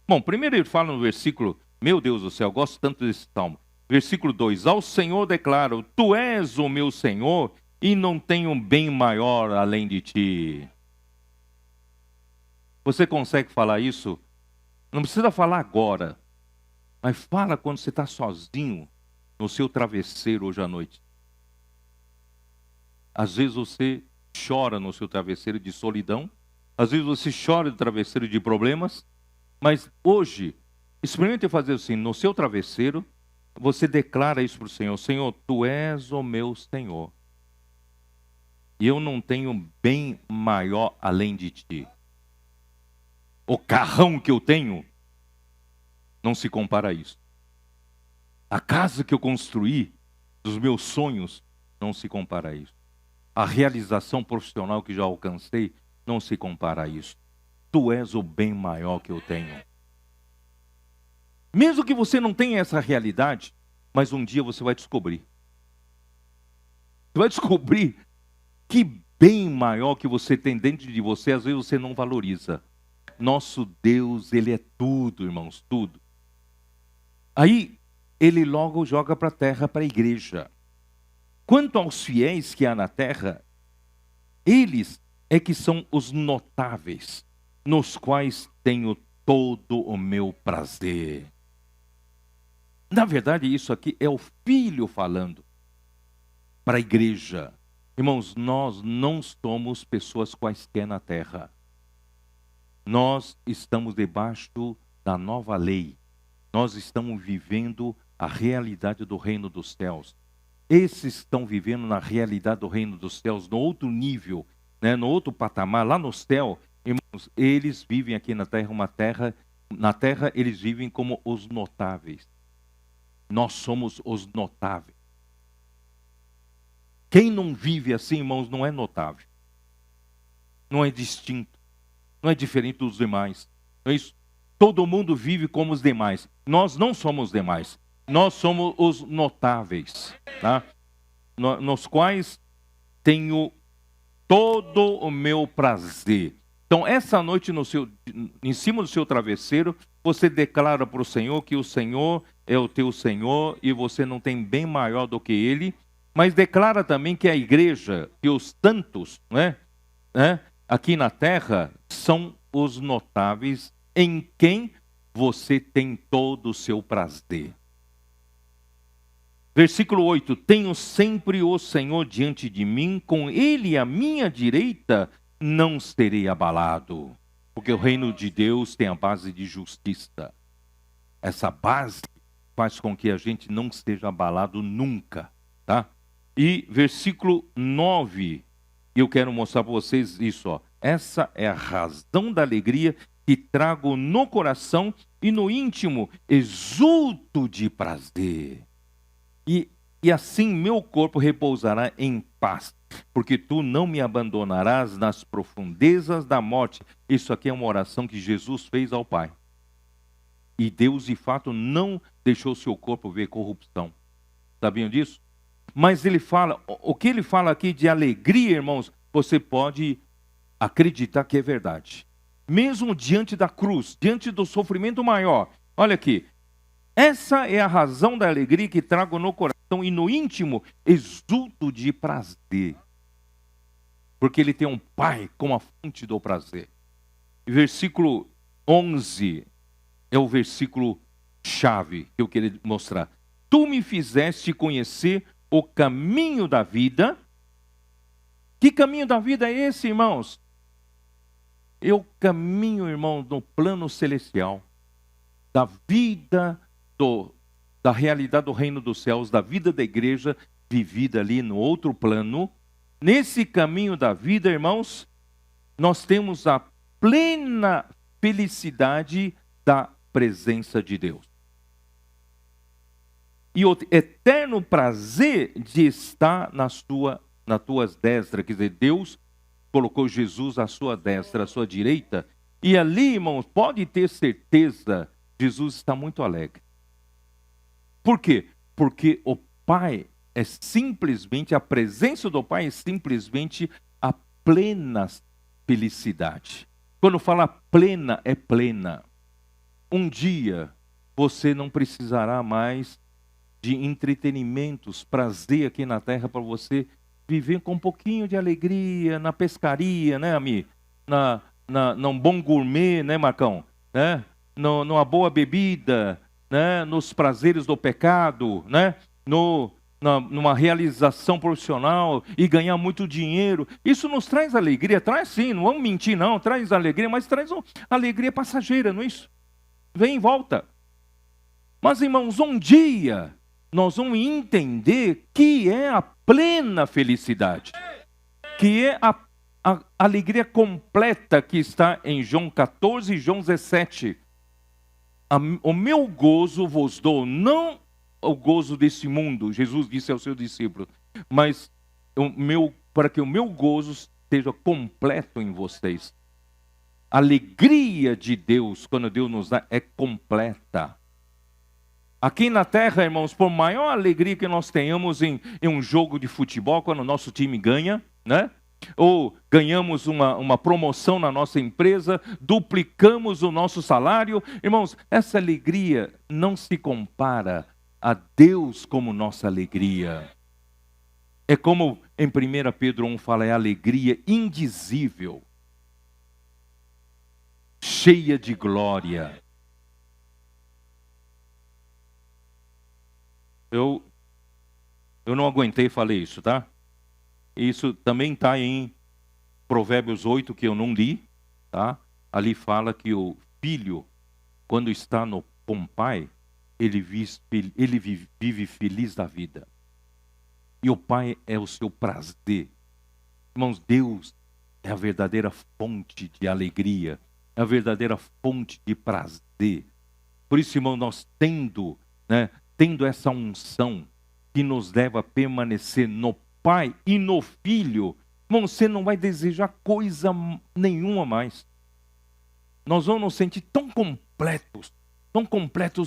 Bom, primeiro ele fala no versículo, meu Deus do céu, eu gosto tanto desse salmo. Versículo 2, ao Senhor declaro, tu és o meu Senhor e não tenho bem maior além de ti. Você consegue falar isso? Não precisa falar agora, mas fala quando você está sozinho no seu travesseiro hoje à noite. Às vezes você chora no seu travesseiro de solidão, às vezes você chora no travesseiro de problemas, mas hoje, experimente fazer assim, no seu travesseiro, você declara isso para o Senhor, Senhor, tu és o meu Senhor, e eu não tenho bem maior além de ti. O carrão que eu tenho não se compara a isso. A casa que eu construí, dos meus sonhos, não se compara a isso. A realização profissional que já alcancei, não se compara a isso. Tu és o bem maior que eu tenho. Mesmo que você não tenha essa realidade, mas um dia você vai descobrir. Você vai descobrir que bem maior que você tem dentro de você, às vezes você não valoriza. Nosso Deus, Ele é tudo, irmãos, tudo. Aí, Ele logo joga para a terra, para a igreja. Quanto aos fiéis que há na terra, eles é que são os notáveis, nos quais tenho todo o meu prazer. Na verdade, isso aqui é o Filho falando para a igreja. Irmãos, nós não somos pessoas quaisquer na terra. Nós estamos debaixo da nova lei. Nós estamos vivendo a realidade do reino dos céus. Esses estão vivendo na realidade do reino dos céus, no outro nível, né, no outro patamar, lá no céu. Irmãos, eles vivem aqui na terra, na terra eles vivem como os notáveis. Nós somos os notáveis. Quem não vive assim, irmãos, não é notável. Não é distinto. Não é diferente dos demais. Não é isso? Todo mundo vive como os demais. Nós não somos os demais. Nós somos os notáveis, tá? Nos quais tenho todo o meu prazer. Então, essa noite, em cima do seu travesseiro, você declara para o Senhor que o Senhor é o teu Senhor e você não tem bem maior do que Ele, mas declara também que a igreja, que os tantos, aqui na terra, são os notáveis em quem você tem todo o seu prazer. Versículo 8, tenho sempre o Senhor diante de mim, com Ele à minha direita, não serei abalado. Porque o reino de Deus tem a base de justiça. Essa base faz com que a gente não seja abalado nunca, tá? E versículo 9, eu quero mostrar para vocês isso, ó. Essa é a razão da alegria que trago no coração e no íntimo exulto de prazer. E assim meu corpo repousará em paz, porque tu não me abandonarás nas profundezas da morte. Isso aqui é uma oração que Jesus fez ao Pai. E Deus, de fato, não deixou seu corpo ver corrupção. Sabiam disso? Mas ele fala, o que ele fala aqui de alegria, irmãos, você pode acreditar que é verdade. Mesmo diante da cruz, diante do sofrimento maior. Olha aqui. Essa é a razão da alegria que trago no coração e no íntimo exulto de prazer. Porque ele tem um Pai como a fonte do prazer. E versículo 11 é o versículo chave que eu queria mostrar. Tu me fizeste conhecer o caminho da vida. Que caminho da vida é esse, irmãos? É o caminho, irmão, no plano celestial. Da vida da realidade do reino dos céus, da vida da igreja vivida ali no outro plano, nesse caminho da vida, irmãos, nós temos a plena felicidade da presença de Deus. E o eterno prazer de estar nas tuas destras, quer dizer, Deus colocou Jesus à sua destra, à sua direita, e ali, irmãos, pode ter certeza, Jesus está muito alegre. Por quê? Porque o Pai é simplesmente, a presença do Pai é simplesmente a plena felicidade. Quando fala plena, é plena. Um dia, você não precisará mais de entretenimentos, prazer aqui na terra para você viver com um pouquinho de alegria na pescaria, né, Ami? Num bom gourmet, né, Marcão? Né? Numa boa bebida, né? Nos prazeres do pecado, né? Numa realização profissional e ganhar muito dinheiro. Isso nos traz alegria, traz sim, não vamos mentir não, traz alegria, mas traz alegria passageira, não é isso? Vem e volta. Mas, irmãos, um dia nós vamos entender que é a plena felicidade, que é a alegria completa que está em João 14 e João 17. O meu gozo vos dou, não o gozo desse mundo, Jesus disse aos seus discípulos, mas para que o meu gozo esteja completo em vocês. A alegria de Deus, quando Deus nos dá, é completa. Aqui na terra, irmãos, por maior alegria que nós tenhamos em um jogo de futebol, quando o nosso time ganha, né? Ou ganhamos uma promoção na nossa empresa, duplicamos o nosso salário. Irmãos, essa alegria não se compara a Deus como nossa alegria. É como em 1 Pedro 1 fala, é alegria indizível, cheia de glória. Eu não aguentei e falei isso, tá? Isso também está em Provérbios 8, que eu não li, tá? Ali fala que o filho, quando está com o pai, ele vive feliz da vida. E o pai é o seu prazer. Irmãos, Deus é a verdadeira fonte de alegria, é a verdadeira fonte de prazer. Por isso, irmão, nós tendo essa unção que nos leva a permanecer no Pai e no Filho, irmão, você não vai desejar coisa nenhuma mais. Nós vamos nos sentir tão completos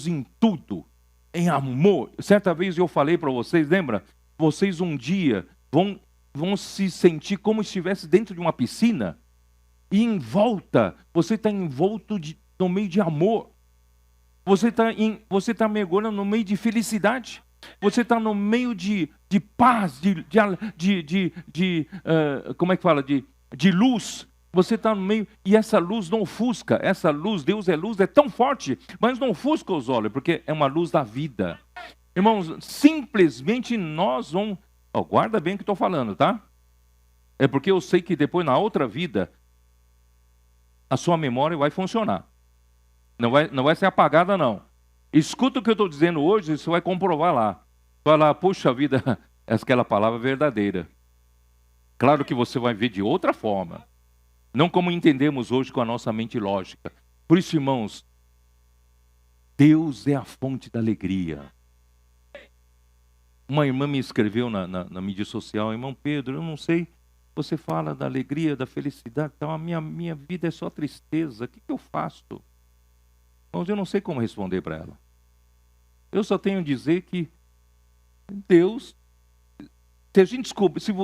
em tudo, em amor. Certa vez eu falei para vocês, lembra? Vocês um dia vão se sentir como se estivesse dentro de uma piscina e em volta, você está envolto no meio de amor. Você está mergulhando no meio de felicidade. Você está no meio de paz, como é que fala? De luz. Você está no meio, e essa luz não ofusca. Essa luz, Deus é luz, é tão forte, mas não ofusca os olhos, porque é uma luz da vida. Irmãos, simplesmente nós vamos... guarda bem o que estou falando, tá? É porque eu sei que depois, na outra vida, a sua memória vai funcionar. Não vai ser apagada, não. Escuta o que eu estou dizendo hoje, você vai comprovar lá. Vai lá, puxa vida, aquela palavra é verdadeira. Claro que você vai ver de outra forma. Não como entendemos hoje com a nossa mente lógica. Por isso, irmãos, Deus é a fonte da alegria. Uma irmã me escreveu na mídia social, irmão Pedro, eu não sei, você fala da alegria, da felicidade, então a minha vida é só tristeza, o que eu faço? Irmãos, eu não sei como responder para ela. Eu só tenho a dizer que Deus,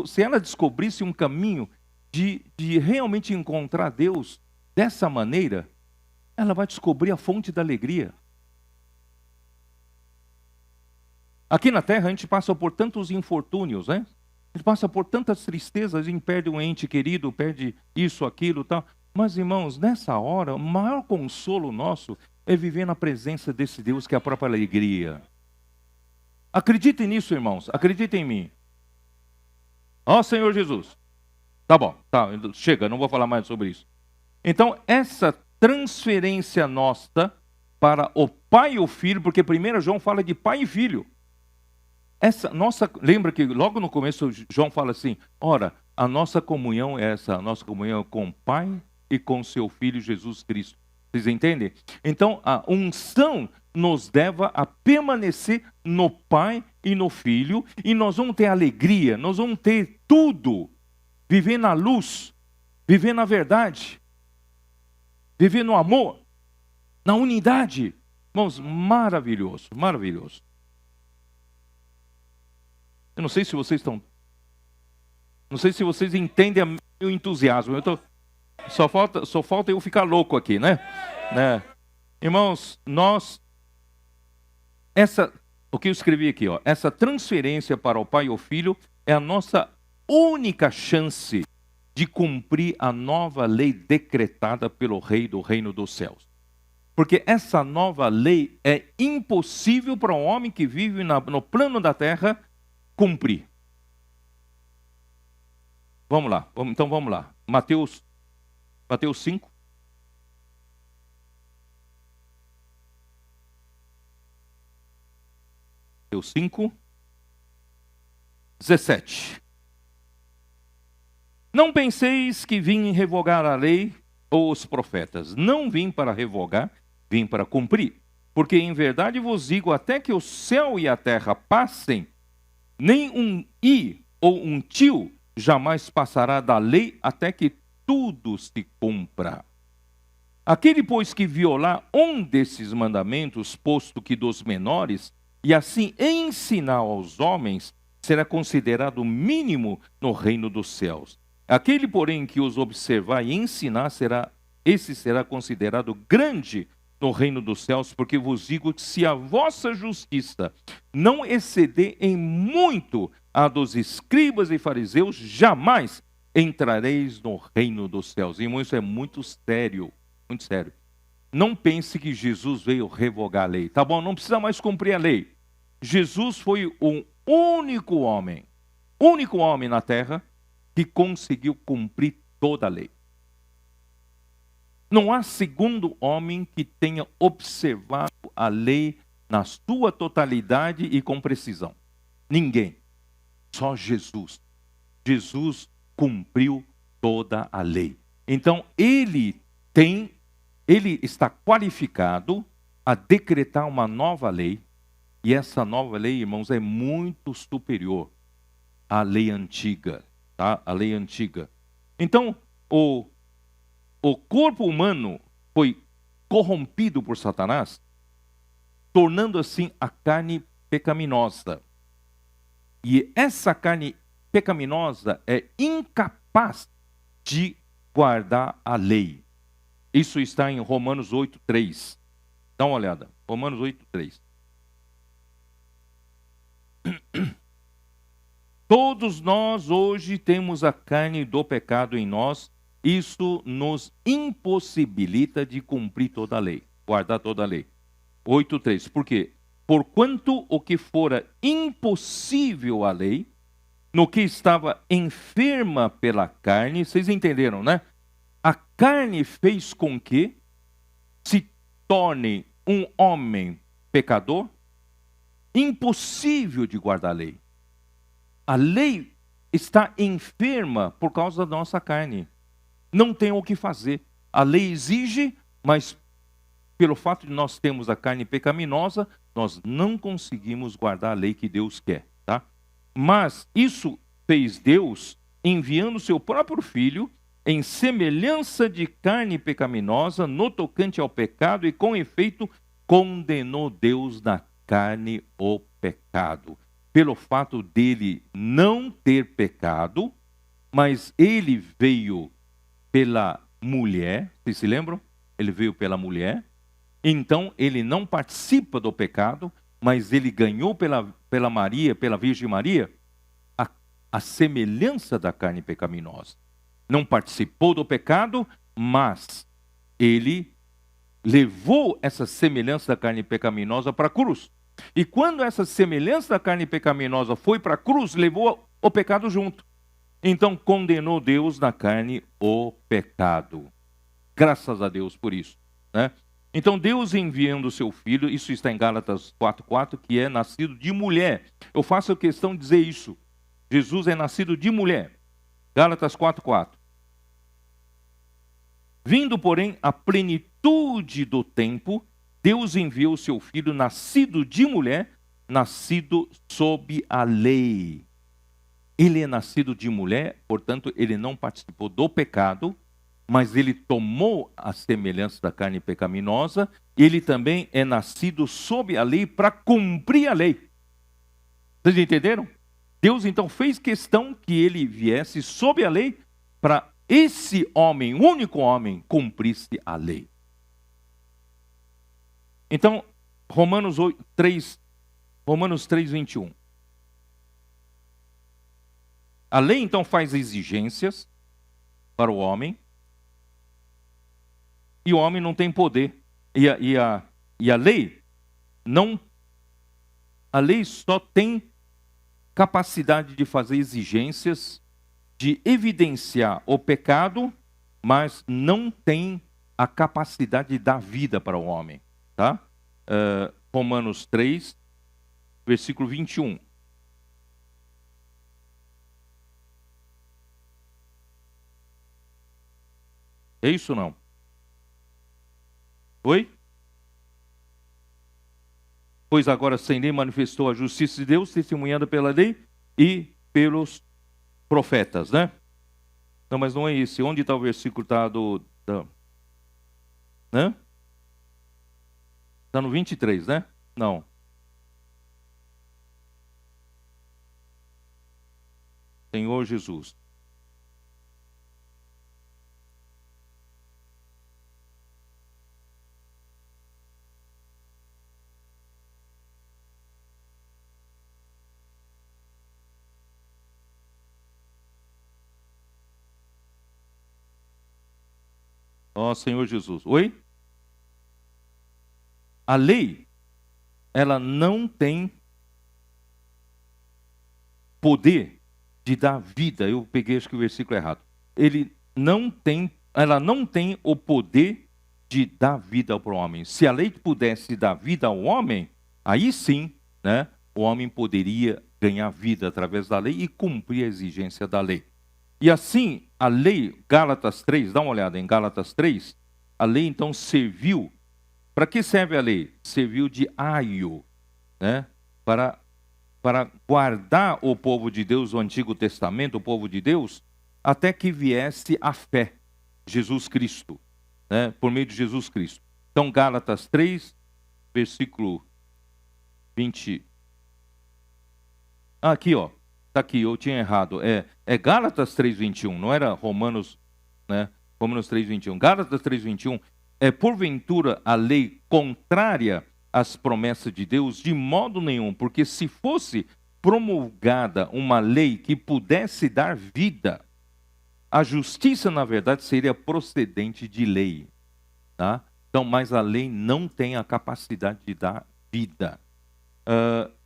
se ela descobrisse um caminho de realmente encontrar Deus dessa maneira, ela vai descobrir a fonte da alegria. Aqui na Terra a gente passa por tantos infortúnios, né? A gente passa por tantas tristezas, a gente perde um ente querido, perde isso, aquilo, tal. Mas, irmãos, nessa hora, o maior consolo nosso é viver na presença desse Deus que é a própria alegria. Acreditem nisso, irmãos. Acreditem em mim. Ó Senhor Jesus. Tá bom, tá, chega, não vou falar mais sobre isso. Então, essa transferência nossa para o pai e o filho, porque 1 João fala de pai e filho. Lembra que logo no começo João fala assim, ora, a nossa comunhão é essa, a nossa comunhão é com o Pai e com seu Filho Jesus Cristo. Vocês entendem? Então, a unção nos leva a permanecer no Pai e no Filho, e nós vamos ter alegria, nós vamos ter tudo, viver na luz, viver na verdade, viver no amor, na unidade. Irmãos, maravilhoso, maravilhoso. Eu não sei se vocês entendem o meu entusiasmo. Só falta eu ficar louco aqui, né? Irmãos, o que eu escrevi aqui, ó, essa transferência para o Pai e o Filho é a nossa única chance de cumprir a nova lei decretada pelo Rei do Reino dos Céus. Porque essa nova lei é impossível para um homem que vive no plano da terra cumprir. Vamos lá. Mateus 5. Mateus 5, 17. Não penseis que vim revogar a lei ou os profetas. Não vim para revogar, vim para cumprir. Porque em verdade vos digo, até que o céu e a terra passem, nem um i ou um tio jamais passará da lei até que tudo se cumpra. Aquele, pois, que violar um desses mandamentos, posto que dos menores, e assim ensinar aos homens, será considerado mínimo no reino dos céus. Aquele, porém, que os observar e ensinar, esse será considerado grande no reino dos céus, porque vos digo que se a vossa justiça não exceder em muito a dos escribas e fariseus, jamais entrareis no reino dos céus. Irmão, isso é muito sério, muito sério. Não pense que Jesus veio revogar a lei. Tá bom, não precisa mais cumprir a lei. Jesus foi o único homem na terra que conseguiu cumprir toda a lei. Não há segundo homem que tenha observado a lei na sua totalidade e com precisão. Ninguém. Só Jesus. Jesus cumpriu toda a lei. Então, ele está qualificado a decretar uma nova lei, e essa nova lei, irmãos, é muito superior à lei antiga, tá? A lei antiga. Então, o corpo humano foi corrompido por Satanás, tornando assim a carne pecaminosa. E essa carne pecaminosa é incapaz de guardar a lei. Isso está em Romanos 8:3. Dá uma olhada. Romanos 8:3. Todos nós hoje temos a carne do pecado em nós. Isso nos impossibilita de cumprir toda a lei, guardar toda a lei. 8:3. Por quê? Porquanto o que fora impossível à lei, no que estava enferma pela carne, vocês entenderam, né? A carne fez com que se torne um homem pecador, impossível de guardar a lei. A lei está enferma por causa da nossa carne. Não tem o que fazer. A lei exige, mas pelo fato de nós termos a carne pecaminosa, nós não conseguimos guardar a lei que Deus quer, tá? Mas isso fez Deus enviando seu próprio Filho em semelhança de carne pecaminosa no tocante ao pecado, e com efeito condenou Deus na carne o pecado. Pelo fato dele não ter pecado, mas ele veio pela mulher, vocês se lembram? Ele veio pela mulher, então ele não participa do pecado, mas ele ganhou pela Maria, pela Virgem Maria, a semelhança da carne pecaminosa. Não participou do pecado, mas ele levou essa semelhança da carne pecaminosa para a cruz. E quando essa semelhança da carne pecaminosa foi para a cruz, levou o pecado junto. Então condenou Deus na carne o pecado. Graças a Deus por isso, né? Então, Deus enviando o seu filho, isso está em Gálatas 4:4, que é nascido de mulher. Eu faço questão de dizer isso. Jesus é nascido de mulher. Gálatas 4:4. Vindo, porém, a plenitude do tempo, Deus enviou o seu filho, nascido de mulher, nascido sob a lei. Ele é nascido de mulher, portanto, ele não participou do pecado, mas ele tomou a semelhança da carne pecaminosa, e ele também é nascido sob a lei para cumprir a lei. Vocês entenderam? Deus então fez questão que ele viesse sob a lei para esse homem, o único homem, cumprisse a lei. Então, Romanos 3:21. A lei então faz exigências para o homem, e o homem não tem poder. E a lei não, a lei só tem capacidade de fazer exigências, de evidenciar o pecado, mas não tem a capacidade de dar vida para o homem. Tá? Romanos 3, versículo 21. É isso ou não? Oi? Pois agora sem lei manifestou a justiça de Deus, testemunhada pela lei e pelos profetas, né? Não, mas não é esse. Onde está o versículo? Está né? Está no 23, né? Não. Senhor Jesus. Ó Senhor Jesus. Oi? A lei, ela não tem poder de dar vida. Eu peguei, acho que o versículo errado. Ela não tem o poder de dar vida para o homem. Se a lei pudesse dar vida ao homem, aí sim, né, o homem poderia ganhar vida através da lei e cumprir a exigência da lei. E assim, a lei, Gálatas 3, dá uma olhada em Gálatas 3, a lei então serviu. Para que serve a lei? Serviu de aio, né, para guardar o povo de Deus, o Antigo Testamento, o povo de Deus, até que viesse a fé, Jesus Cristo, né, por meio de Jesus Cristo. Então, Gálatas 3, versículo 20. Aqui, ó. Está aqui, eu tinha errado. É Gálatas 3:21, não era Romanos, né? Romanos 3:21. Gálatas 3:21. É porventura a lei contrária às promessas de Deus? De modo nenhum, porque se fosse promulgada uma lei que pudesse dar vida, a justiça, na verdade, seria procedente de lei. Tá? Então, mas a lei não tem a capacidade de dar vida.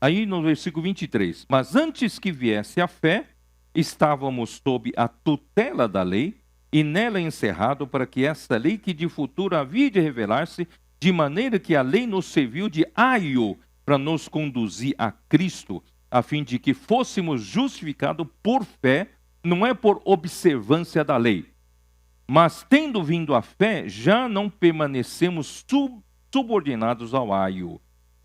Aí no versículo 23, mas antes que viesse a fé, estávamos sob a tutela da lei, e nela encerrado para que essa lei que de futuro havia de revelar-se, de maneira que a lei nos serviu de aio para nos conduzir a Cristo, a fim de que fôssemos justificados por fé, não é por observância da lei. Mas tendo vindo a fé, já não permanecemos subordinados ao aio,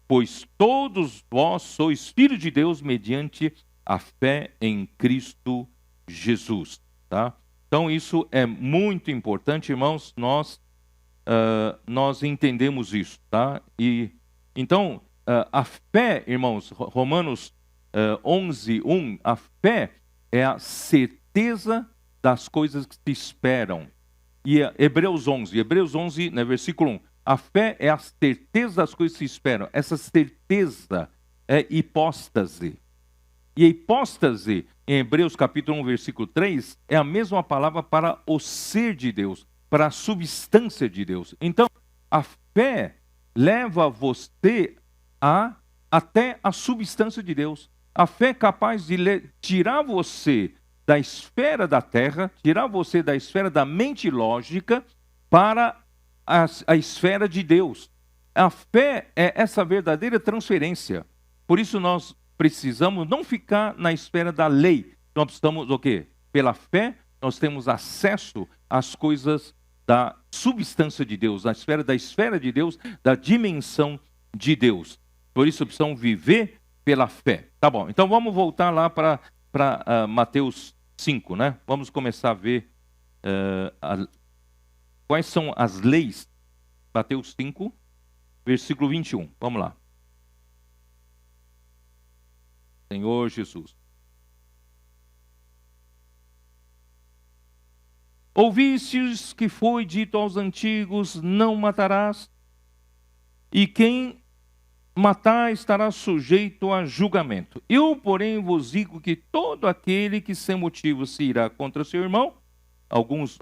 pois todos vós sois filhos de Deus mediante a fé em Cristo Jesus. Tá? Então isso é muito importante, irmãos, nós entendemos isso. Tá? E, então, a fé, irmãos, Romanos 11:1, a fé é a certeza das coisas que se esperam. E Hebreus 11, né, versículo 1. A fé é a certeza das coisas que se esperam. Essa certeza é hipóstase. E a hipóstase, em Hebreus capítulo 1, versículo 3, é a mesma palavra para o ser de Deus, para a substância de Deus. Então, a fé leva você até a substância de Deus. A fé é capaz de tirar você da esfera da terra, tirar você da esfera da mente lógica, para a esfera de Deus. A fé é essa verdadeira transferência. Por isso nós precisamos não ficar na esfera da lei. Nós precisamos o quê? Pela fé, nós temos acesso às coisas da substância de Deus, da esfera de Deus, da dimensão de Deus. Por isso precisamos viver pela fé. Tá bom, então vamos voltar lá para Mateus 5, né? Vamos começar a ver quais são as leis. Mateus 5, versículo 21. Vamos lá. Senhor Jesus. Ouvistes que foi dito aos antigos, não matarás, e quem matar estará sujeito a julgamento. Eu, porém, vos digo que todo aquele que sem motivo se irá contra seu irmão, alguns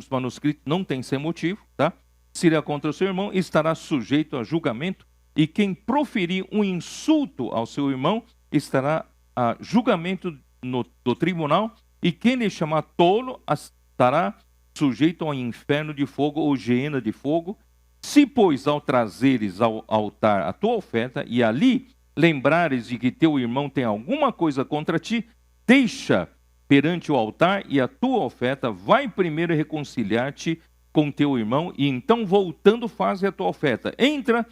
manuscritos não têm sem motivo, tá? Se irá contra seu irmão, estará sujeito a julgamento, e quem proferir um insulto ao seu irmão, estará a julgamento do tribunal, e quem lhe chamar tolo, estará sujeito ao inferno de fogo ou geena de fogo. Se, pois, ao trazeres ao altar a tua oferta, e ali lembrares de que teu irmão tem alguma coisa contra ti, deixa perante o altar e a tua oferta, vai primeiro reconciliar-te com teu irmão, e então, voltando, faze a tua oferta. Entra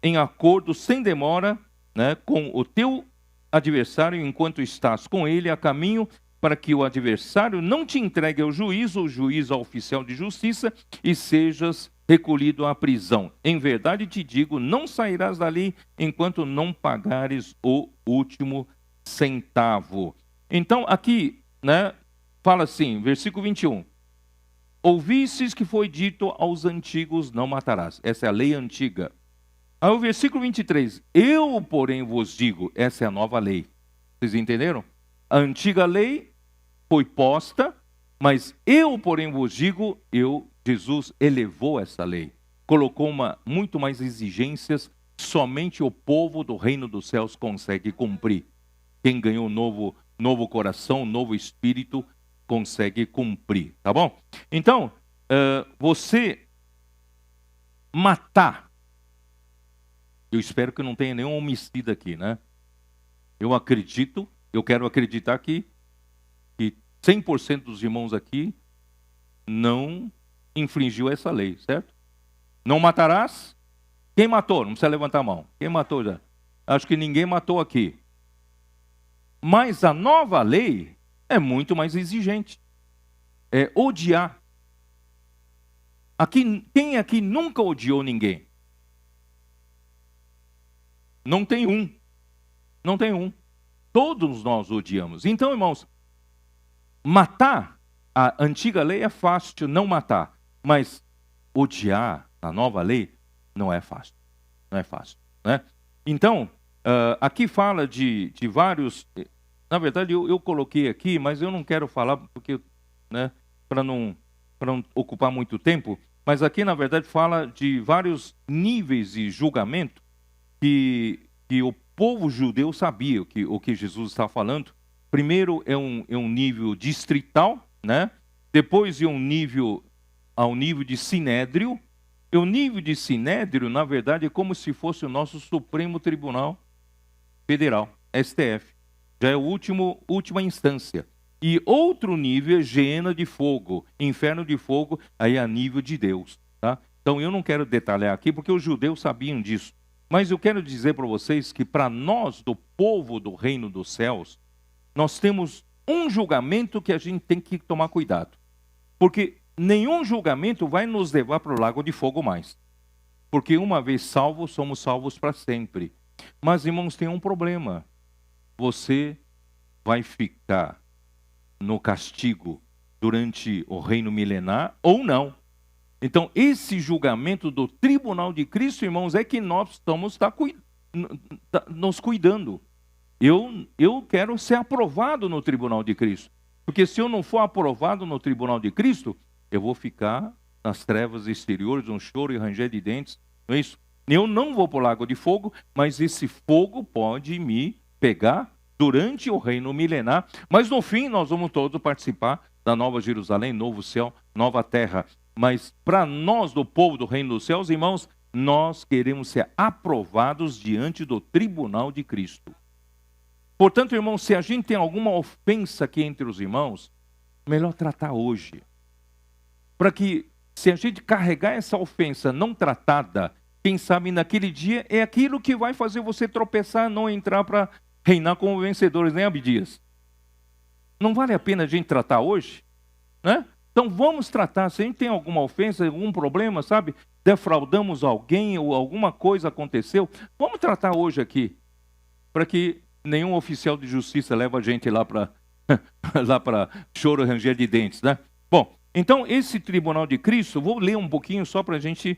em acordo sem demora, né, com o teu adversário, enquanto estás com ele a caminho, para que o adversário não te entregue ao juiz, ou juiz ao oficial de justiça, e sejas recolhido à prisão. Em verdade te digo, não sairás dali enquanto não pagares o último centavo. Então, aqui, né, fala assim, versículo 21. Ouvistes que foi dito aos antigos, não matarás. Essa é a lei antiga. Aí o versículo 23. Eu, porém, vos digo, essa é a nova lei. Vocês entenderam? A antiga lei foi posta, mas eu, porém, vos digo, Jesus elevou essa lei. Colocou muito mais exigências, somente o povo do reino dos céus consegue cumprir. Quem ganhou novo coração, novo espírito, consegue cumprir, tá bom? Então, você matar, eu espero que não tenha nenhum homicida aqui, né? Eu quero acreditar que 100% dos irmãos aqui não infringiu essa lei, certo? Não matarás? Quem matou? Não precisa levantar a mão. Quem matou já? Acho que ninguém matou aqui. Mas a nova lei é muito mais exigente. É odiar. Quem aqui nunca odiou ninguém? Não tem um. Não tem um. Todos nós odiamos. Então, irmãos, matar, a antiga lei é fácil, não matar. Mas odiar, a nova lei, não é fácil. Não é fácil, né? Então, aqui fala de vários... Na verdade, eu coloquei aqui, mas eu não quero falar, porque, né, para não ocupar muito tempo. Mas aqui, na verdade, fala de vários níveis de julgamento que o povo judeu sabia o que Jesus está falando. Primeiro é um nível distrital, né? Depois é ao nível de sinédrio. E o nível de sinédrio, na verdade, é como se fosse o nosso Supremo Tribunal Federal, STF. Já é a última instância. E outro nível é geena de fogo, inferno de fogo, aí é a nível de Deus, tá? Então eu não quero detalhar aqui, porque os judeus sabiam disso. Mas eu quero dizer para vocês que para nós, do povo do reino dos céus, nós temos um julgamento que a gente tem que tomar cuidado. Porque nenhum julgamento vai nos levar para o lago de fogo mais. Porque uma vez salvos, somos salvos para sempre. Mas, irmãos, tem um problema. Você vai ficar no castigo durante o reino milenar ou não. Então, esse julgamento do tribunal de Cristo, irmãos, é que nós estamos nos cuidando. Eu quero ser aprovado no tribunal de Cristo. Porque se eu não for aprovado no tribunal de Cristo, eu vou ficar nas trevas exteriores, um choro e ranger de dentes. Não é isso? Eu não vou para o lago de fogo, mas esse fogo pode me pegar durante o reino milenar. Mas no fim, nós vamos todos participar da nova Jerusalém, novo céu, nova terra. Mas para nós, do povo do reino dos céus, irmãos, nós queremos ser aprovados diante do tribunal de Cristo. Portanto, irmãos, se a gente tem alguma ofensa aqui entre os irmãos, melhor tratar hoje. Para que, se a gente carregar essa ofensa não tratada, quem sabe naquele dia é aquilo que vai fazer você tropeçar, não entrar para reinar como vencedores, né, Abdias? Não vale a pena a gente tratar hoje? Né? Então vamos tratar, se a gente tem alguma ofensa, algum problema, sabe? Defraudamos alguém ou alguma coisa aconteceu, vamos tratar hoje aqui, para que nenhum oficial de justiça leve a gente lá para lá para choro, ranger de dentes, né? Bom, então esse tribunal de Cristo, vou ler um pouquinho só para a gente,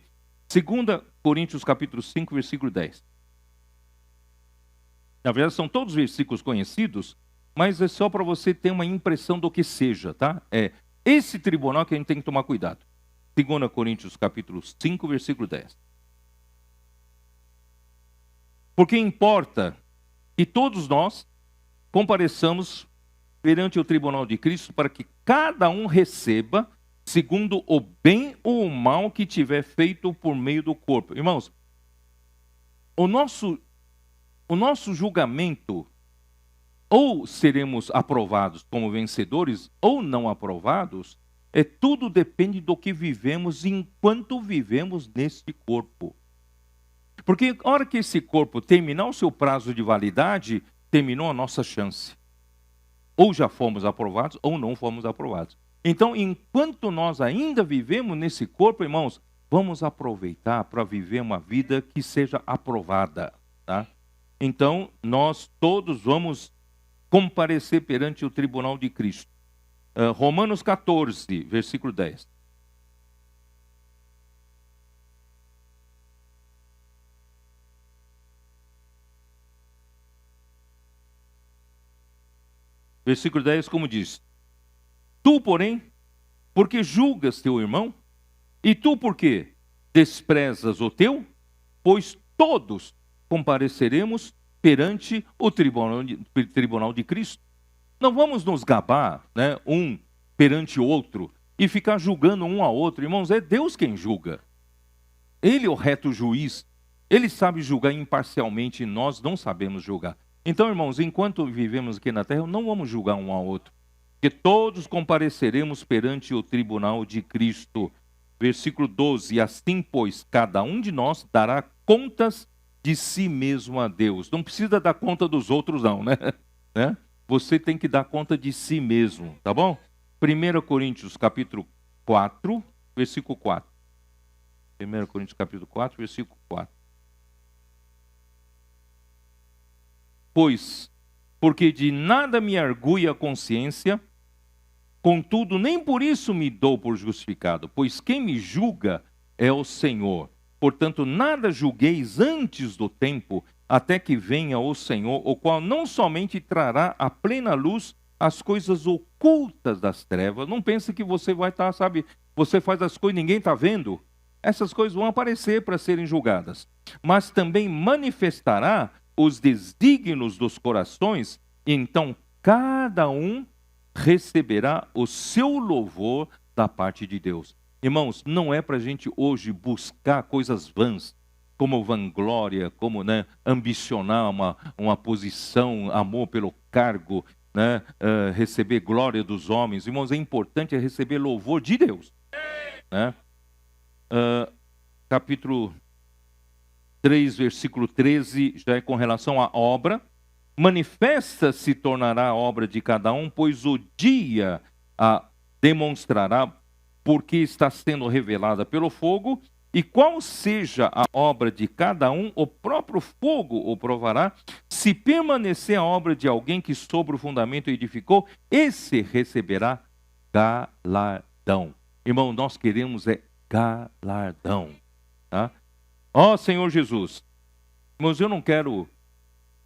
2 Coríntios capítulo 5, versículo 10. Na verdade são todos versículos conhecidos, mas é só para você ter uma impressão do que seja, tá? É esse tribunal que a gente tem que tomar cuidado. 2 Coríntios capítulo 5, versículo 10. Porque importa que todos nós compareçamos perante o tribunal de Cristo para que cada um receba segundo o bem ou o mal que tiver feito por meio do corpo. Irmãos, o nosso julgamento, ou seremos aprovados como vencedores, ou não aprovados, tudo depende do que vivemos enquanto vivemos neste corpo. Porque a hora que esse corpo terminar o seu prazo de validade, terminou a nossa chance. Ou já fomos aprovados, ou não fomos aprovados. Então, enquanto nós ainda vivemos nesse corpo, irmãos, vamos aproveitar para viver uma vida que seja aprovada, tá? Então, nós todos vamos comparecer perante o tribunal de Cristo. Romanos 14, versículo 10. Versículo 10, como diz: Tu, porém, porque julgas teu irmão? E tu, por quê? Desprezas o teu? Pois todos compareceremos perante o tribunal de Cristo. Não vamos nos gabar, né, um perante o outro e ficar julgando um ao outro. Irmãos, é Deus quem julga. Ele é o reto juiz. Ele sabe julgar imparcialmente e nós não sabemos julgar. Então, irmãos, enquanto vivemos aqui na terra, não vamos julgar um ao outro. Porque todos compareceremos perante o tribunal de Cristo. Versículo 12. Assim, pois, cada um de nós dará contas de si mesmo a Deus. Não precisa dar conta dos outros, não, né? Você tem que dar conta de si mesmo, tá bom? 1 Coríntios capítulo 4, versículo 4. 1 Coríntios capítulo 4, versículo 4. Pois, porque de nada me argui a consciência, contudo, nem por isso me dou por justificado, pois quem me julga é o Senhor. Portanto, nada julgueis antes do tempo, até que venha o Senhor, o qual não somente trará à plena luz as coisas ocultas das trevas. Não pense que você vai estar, sabe, você faz as coisas e ninguém está vendo. Essas coisas vão aparecer para serem julgadas. Mas também manifestará os desígnios dos corações, e então cada um receberá o seu louvor da parte de Deus. Irmãos, não é para a gente hoje buscar coisas vãs, como vanglória, como ambicionar uma posição, amor pelo cargo, receber glória dos homens. Irmãos, é importante receber louvor de Deus. Capítulo 3, versículo 13, já é com relação à obra. Manifesta se tornará a obra de cada um, pois o dia a demonstrará, porque está sendo revelada pelo fogo, e qual seja a obra de cada um, o próprio fogo o provará. Se permanecer a obra de alguém que sobre o fundamento edificou, esse receberá galardão. Irmão, nós queremos galardão, tá? Ó Senhor Jesus, irmãos, eu não quero,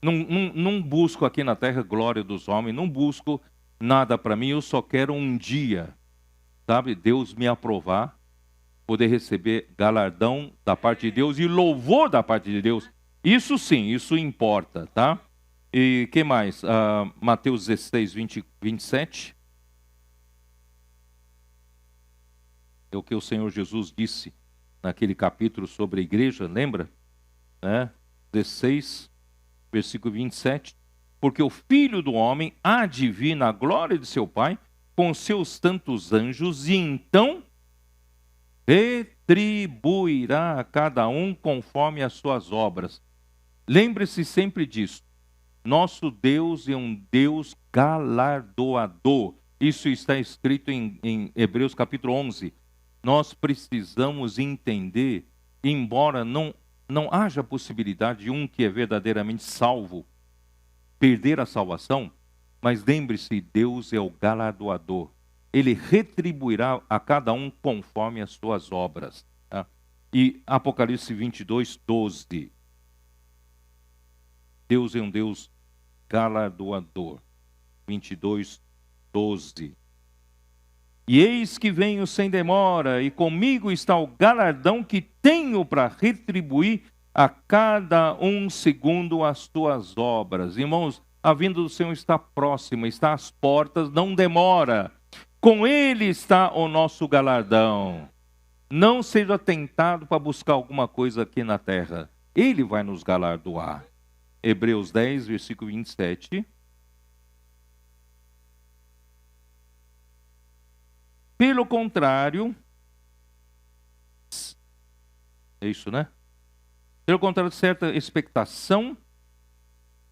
não busco aqui na terra glória dos homens, não busco nada para mim, eu só quero um dia, sabe, Deus me aprovar, poder receber galardão da parte de Deus e louvor da parte de Deus. Isso sim, isso importa, tá? E que mais? Mateus 16, 27. É o que o Senhor Jesus disse naquele capítulo sobre a igreja, lembra? 16, versículo 27. Porque o Filho do Homem há de vir na glória de seu Pai com seus tantos anjos, e então retribuirá a cada um conforme as suas obras. Lembre-se sempre disso. Nosso Deus é um Deus galardoador. Isso está escrito em Hebreus capítulo 11. Nós precisamos entender, embora não haja possibilidade de um que é verdadeiramente salvo perder a salvação, mas lembre-se, Deus é o galardoador. Ele retribuirá a cada um conforme as suas obras. Tá? E Apocalipse 22, 12. Deus é um Deus galardoador. 22, 12. E eis que venho sem demora, e comigo está o galardão que tenho para retribuir a cada um segundo as suas obras. Irmãos, a vinda do Senhor está próxima, está às portas, não demora. Com Ele está o nosso galardão. Não seja tentado para buscar alguma coisa aqui na terra. Ele vai nos galardoar. Hebreus 10, versículo 27. Pelo contrário, é isso, né? Pelo contrário, certa expectação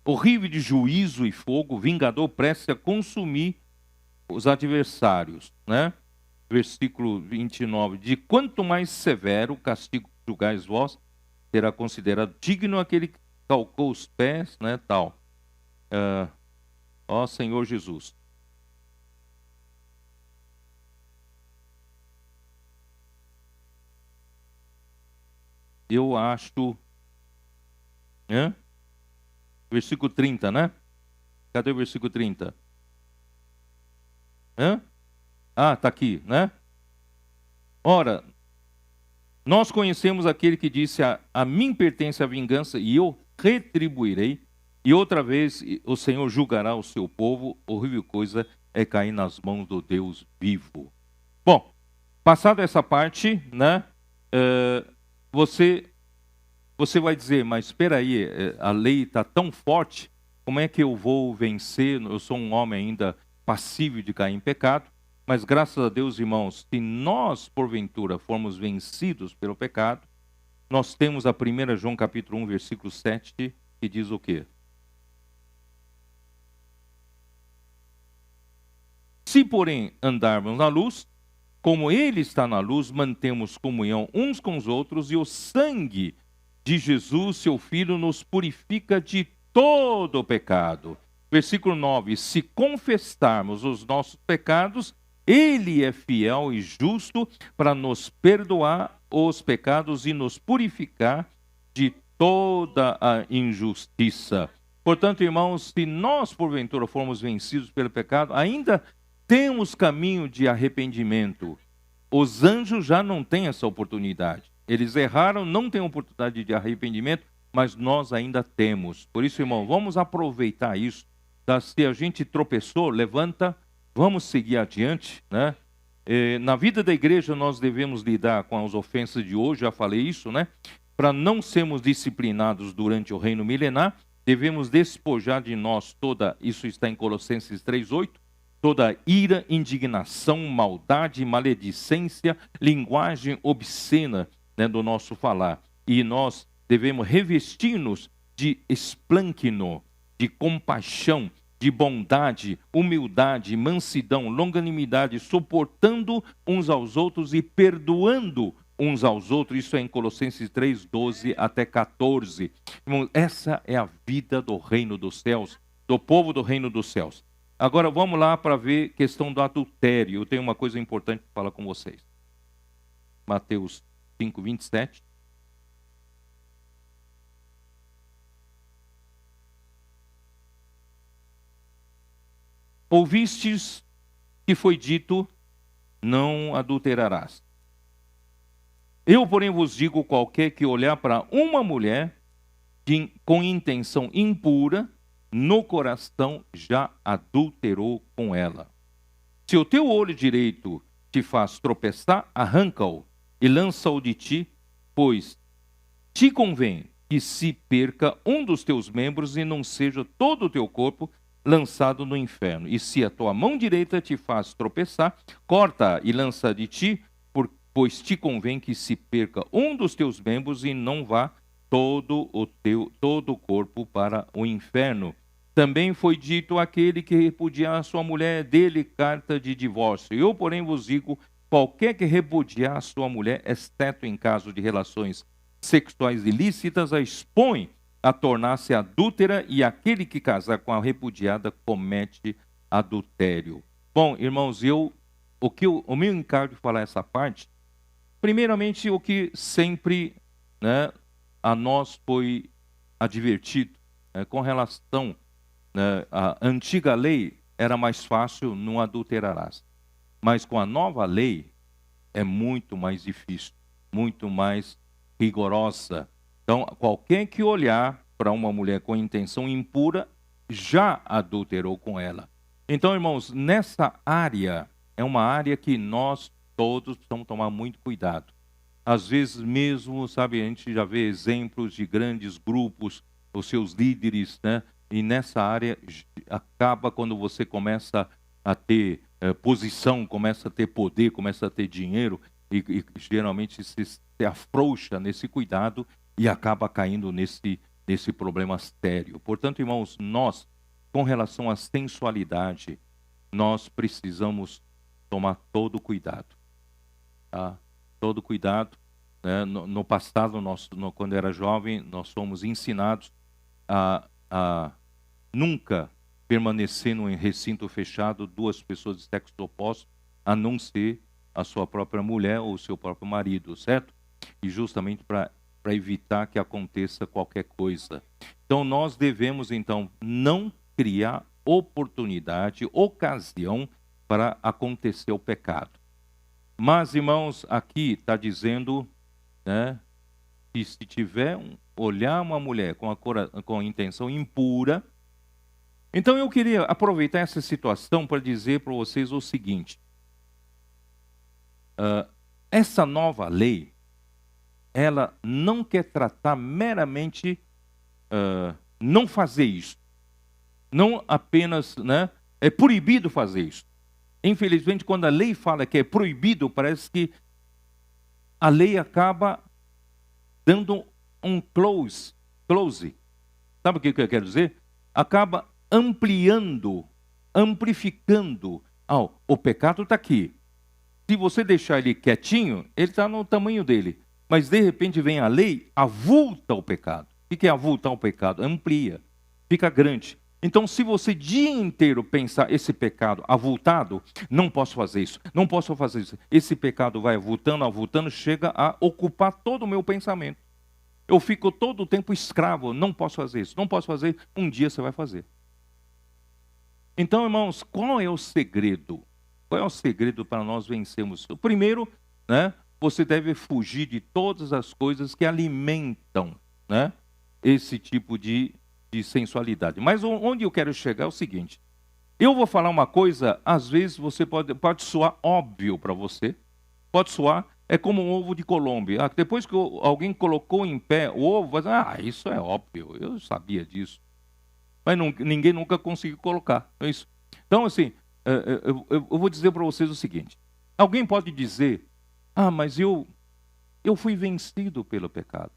horrível de juízo e fogo, vingador prestes a consumir os adversários, né? Versículo 29. De quanto mais severo o castigo que julgais vós, será considerado digno aquele que calcou os pés, né? Tal. Ó Senhor Jesus. Eu acho. Versículo 30, né? Cadê o versículo 30? Ah, está aqui, né? Ora, nós conhecemos aquele que disse: a mim pertence a vingança e eu retribuirei. E outra vez o Senhor julgará o seu povo. Horrível coisa é cair nas mãos do Deus vivo. Bom, passada essa parte, né? Você vai dizer, mas espera aí, a lei está tão forte, como é que eu vou vencer? Eu sou um homem ainda passível de cair em pecado, mas graças a Deus, irmãos, se nós, porventura, formos vencidos pelo pecado, nós temos a 1 João capítulo 1, versículo 7, que diz o quê? Se, porém, andarmos na luz, como Ele está na luz, mantemos comunhão uns com os outros, e o sangue de Jesus, seu Filho, nos purifica de todo o pecado. Versículo 9. Se confessarmos os nossos pecados, Ele é fiel e justo para nos perdoar os pecados e nos purificar de toda a injustiça. Portanto, irmãos, se nós, porventura, formos vencidos pelo pecado, ainda temos caminho de arrependimento. Os anjos já não têm essa oportunidade. Eles erraram, não têm oportunidade de arrependimento, mas nós ainda temos. Por isso, irmão, vamos aproveitar isso. Se a gente tropeçou, levanta, vamos seguir adiante, né? Na vida da igreja nós devemos lidar com as ofensas de hoje, já falei isso, né? Para não sermos disciplinados durante o reino milenar, devemos despojar de nós toda, isso está em Colossenses 3:8, toda ira, indignação, maldade, maledicência, linguagem obscena, né, do nosso falar. E nós devemos revestir-nos de esplâncno, de compaixão, de bondade, humildade, mansidão, longanimidade, suportando uns aos outros e perdoando uns aos outros. Isso é em Colossenses 3, 12 até 14. Irmão, essa é a vida do reino dos céus, do povo do reino dos céus. Agora vamos lá para ver questão do adultério. Eu tenho uma coisa importante para falar com vocês. Mateus 5, 27. Ouvistes que foi dito, não adulterarás. Eu, porém, vos digo, qualquer que olhar para uma mulher com intenção impura, no coração já adulterou com ela. Se o teu olho direito te faz tropeçar, arranca-o e lança-o de ti, pois te convém que se perca um dos teus membros e não seja todo o teu corpo lançado no inferno. E se a tua mão direita te faz tropeçar, corta e lança de ti, pois te convém que se perca um dos teus membros e não vá todo o corpo para o inferno. Também foi dito àquele que repudiar a sua mulher, dê-lhe carta de divórcio. Eu, porém, vos digo, qualquer que repudiar a sua mulher, exceto em caso de relações sexuais ilícitas, a expõe a tornar-se adúltera, e aquele que casar com a repudiada comete adultério. Bom, irmãos, o meu encargo de falar essa parte, primeiramente, o que sempre, né, a nós foi advertido, com relação, né, à antiga lei, era mais fácil, não adulterarás. Mas com a nova lei, é muito mais difícil, muito mais rigorosa. Então, qualquer que olhar para uma mulher com intenção impura, já adulterou com ela. Então, irmãos, nessa área, é uma área que nós todos precisamos tomar muito cuidado. Às vezes mesmo, sabe, a gente já vê exemplos de grandes grupos, os seus líderes, né? E nessa área acaba quando você começa a ter posição, começa a ter poder, começa a ter dinheiro, e geralmente se afrouxa nesse cuidado e acaba caindo nesse problema sério. Portanto, irmãos, nós, com relação à sensualidade, nós precisamos tomar todo cuidado. Tá? Todo cuidado. Né? No passado, quando era jovem, nós fomos ensinados a nunca permanecer num recinto fechado, duas pessoas de sexo oposto, a não ser a sua própria mulher ou o seu próprio marido, certo? E justamente para evitar que aconteça qualquer coisa. Então, nós devemos, então, não criar oportunidade, ocasião para acontecer o pecado. Mas, irmãos, aqui está dizendo, né, que se tiver olhar uma mulher com a intenção impura. Então eu queria aproveitar essa situação para dizer para vocês o seguinte: essa nova lei, ela não quer tratar meramente não fazer isso. Não apenas, né, é proibido fazer isso. Infelizmente, quando a lei fala que é proibido, parece que a lei acaba dando um close. Sabe o que eu quero dizer? Acaba amplificando. O pecado está aqui. Se você deixar ele quietinho, ele está no tamanho dele. Mas de repente vem a lei, avulta o pecado. O que é avultar o pecado? Amplia, fica grande. Então, se você o dia inteiro pensar esse pecado avultado, não posso fazer isso, não posso fazer isso. Esse pecado vai avultando, chega a ocupar todo o meu pensamento. Eu fico todo o tempo escravo, não posso fazer isso, não posso fazer, um dia você vai fazer. Então, irmãos, qual é o segredo? Qual é o segredo para nós vencermos isso? Primeiro, né, você deve fugir de todas as coisas que alimentam, né, esse tipo de sensualidade. Mas onde eu quero chegar é o seguinte: eu vou falar uma coisa, às vezes você pode soar óbvio para você, pode soar, é como um ovo de Colombo. Depois que alguém colocou em pé o ovo, vai dizer, isso é óbvio, eu sabia disso. Mas ninguém nunca conseguiu colocar, é isso. Então, assim, eu vou dizer para vocês o seguinte: alguém pode dizer, mas eu fui vencido pelo pecado.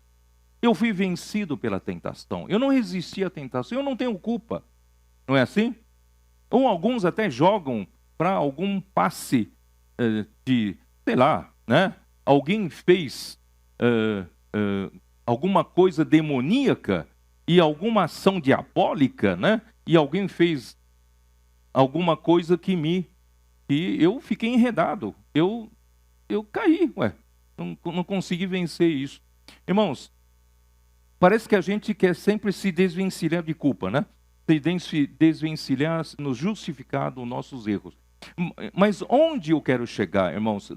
Eu fui vencido pela tentação. Eu não resisti à tentação, eu não tenho culpa. Não é assim? Ou alguns até jogam para algum passe de, sei lá, né? Alguém fez alguma coisa demoníaca e alguma ação diabólica, né? E alguém fez alguma coisa que eu fiquei enredado. Eu caí, não consegui vencer isso. Irmãos, parece que a gente quer sempre se desvencilhar de culpa, né? Se desvencilhar, nos justificar dos nossos erros. Mas onde eu quero chegar, irmãos?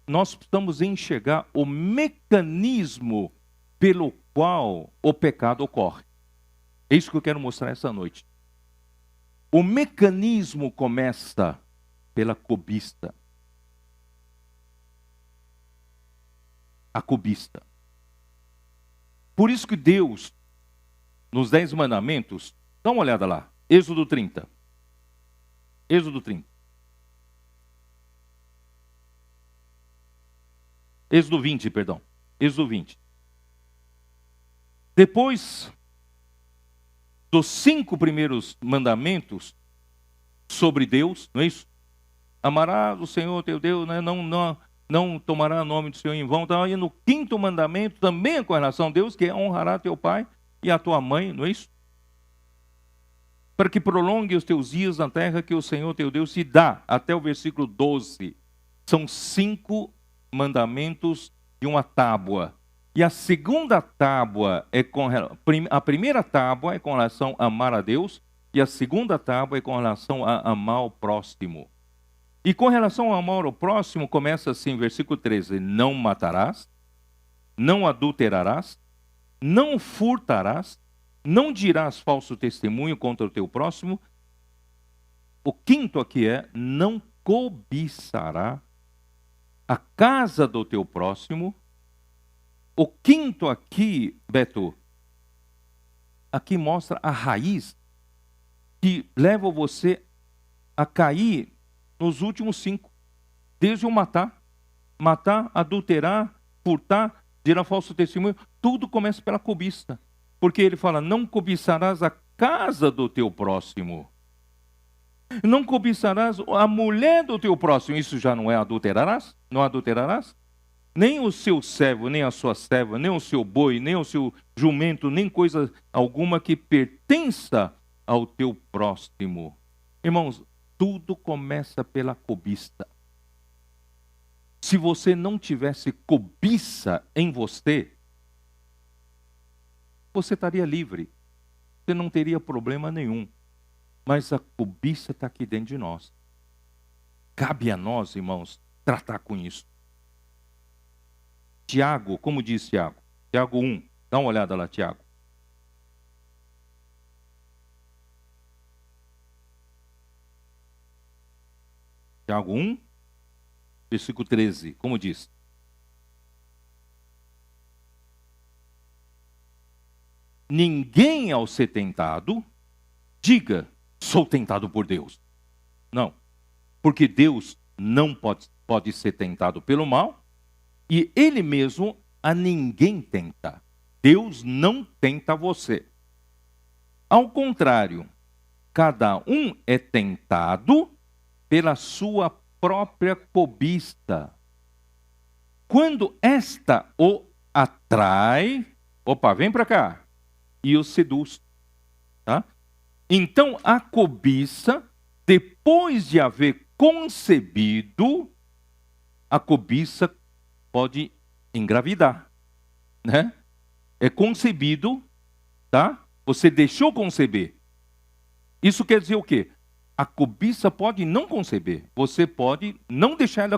Nós precisamos enxergar o mecanismo pelo qual o pecado ocorre. É isso que eu quero mostrar essa noite. O mecanismo começa pela cobiça. a cobiça. Por isso que Deus, nos 10 mandamentos, dá uma olhada lá, Êxodo 30. Êxodo 30. Êxodo 20, perdão. Êxodo 20. Depois dos 5 primeiros mandamentos sobre Deus, não é isso? Amarás o Senhor teu Deus, né? Não tomará o nome do Senhor em vão. Então, aí no 5º mandamento, também é com relação a Deus, que é honrará teu pai e a tua mãe, não é isso? Para que prolongue os teus dias na terra que o Senhor teu Deus te dá. Até o versículo 12. São 5 mandamentos de uma tábua. E a segunda tábua a primeira tábua é com relação a amar a Deus, e a segunda tábua é com relação a amar o próximo. E com relação ao amor ao próximo, começa assim, versículo 13: não matarás, não adulterarás, não furtarás, não dirás falso testemunho contra o teu próximo. O 5º aqui é: não cobiçará a casa do teu próximo. O 5º aqui, Beto, aqui mostra a raiz que leva você a cair nos últimos 5. Desde o matar, adulterar, furtar, dirar falso testemunho, tudo começa pela cobiça. Porque ele fala: não cobiçarás a casa do teu próximo. Não cobiçarás a mulher do teu próximo. Isso já não é adulterarás? Não adulterarás? Nem o seu servo, nem a sua serva, nem o seu boi, nem o seu jumento, nem coisa alguma que pertença ao teu próximo. Irmãos, tudo começa pela cobiça. Se você não tivesse cobiça em você, você estaria livre. Você não teria problema nenhum. Mas a cobiça está aqui dentro de nós. Cabe a nós, irmãos, tratar com isso. Tiago, como diz Tiago? Tiago 1. Dá uma olhada lá, Tiago. Tiago 1, versículo 13. Como diz? Ninguém ao ser tentado, diga: sou tentado por Deus. Não. Porque Deus não pode ser tentado pelo mal, e Ele mesmo a ninguém tenta. Deus não tenta você. Ao contrário, cada um é tentado pela sua própria cobiça. Quando esta o atrai, vem para cá, e o seduz. Tá? Então, a cobiça, depois de haver concebido, a cobiça pode engravidar, né? É concebido, tá? Você deixou conceber. Isso quer dizer o quê? A cobiça pode não conceber. Você pode não deixar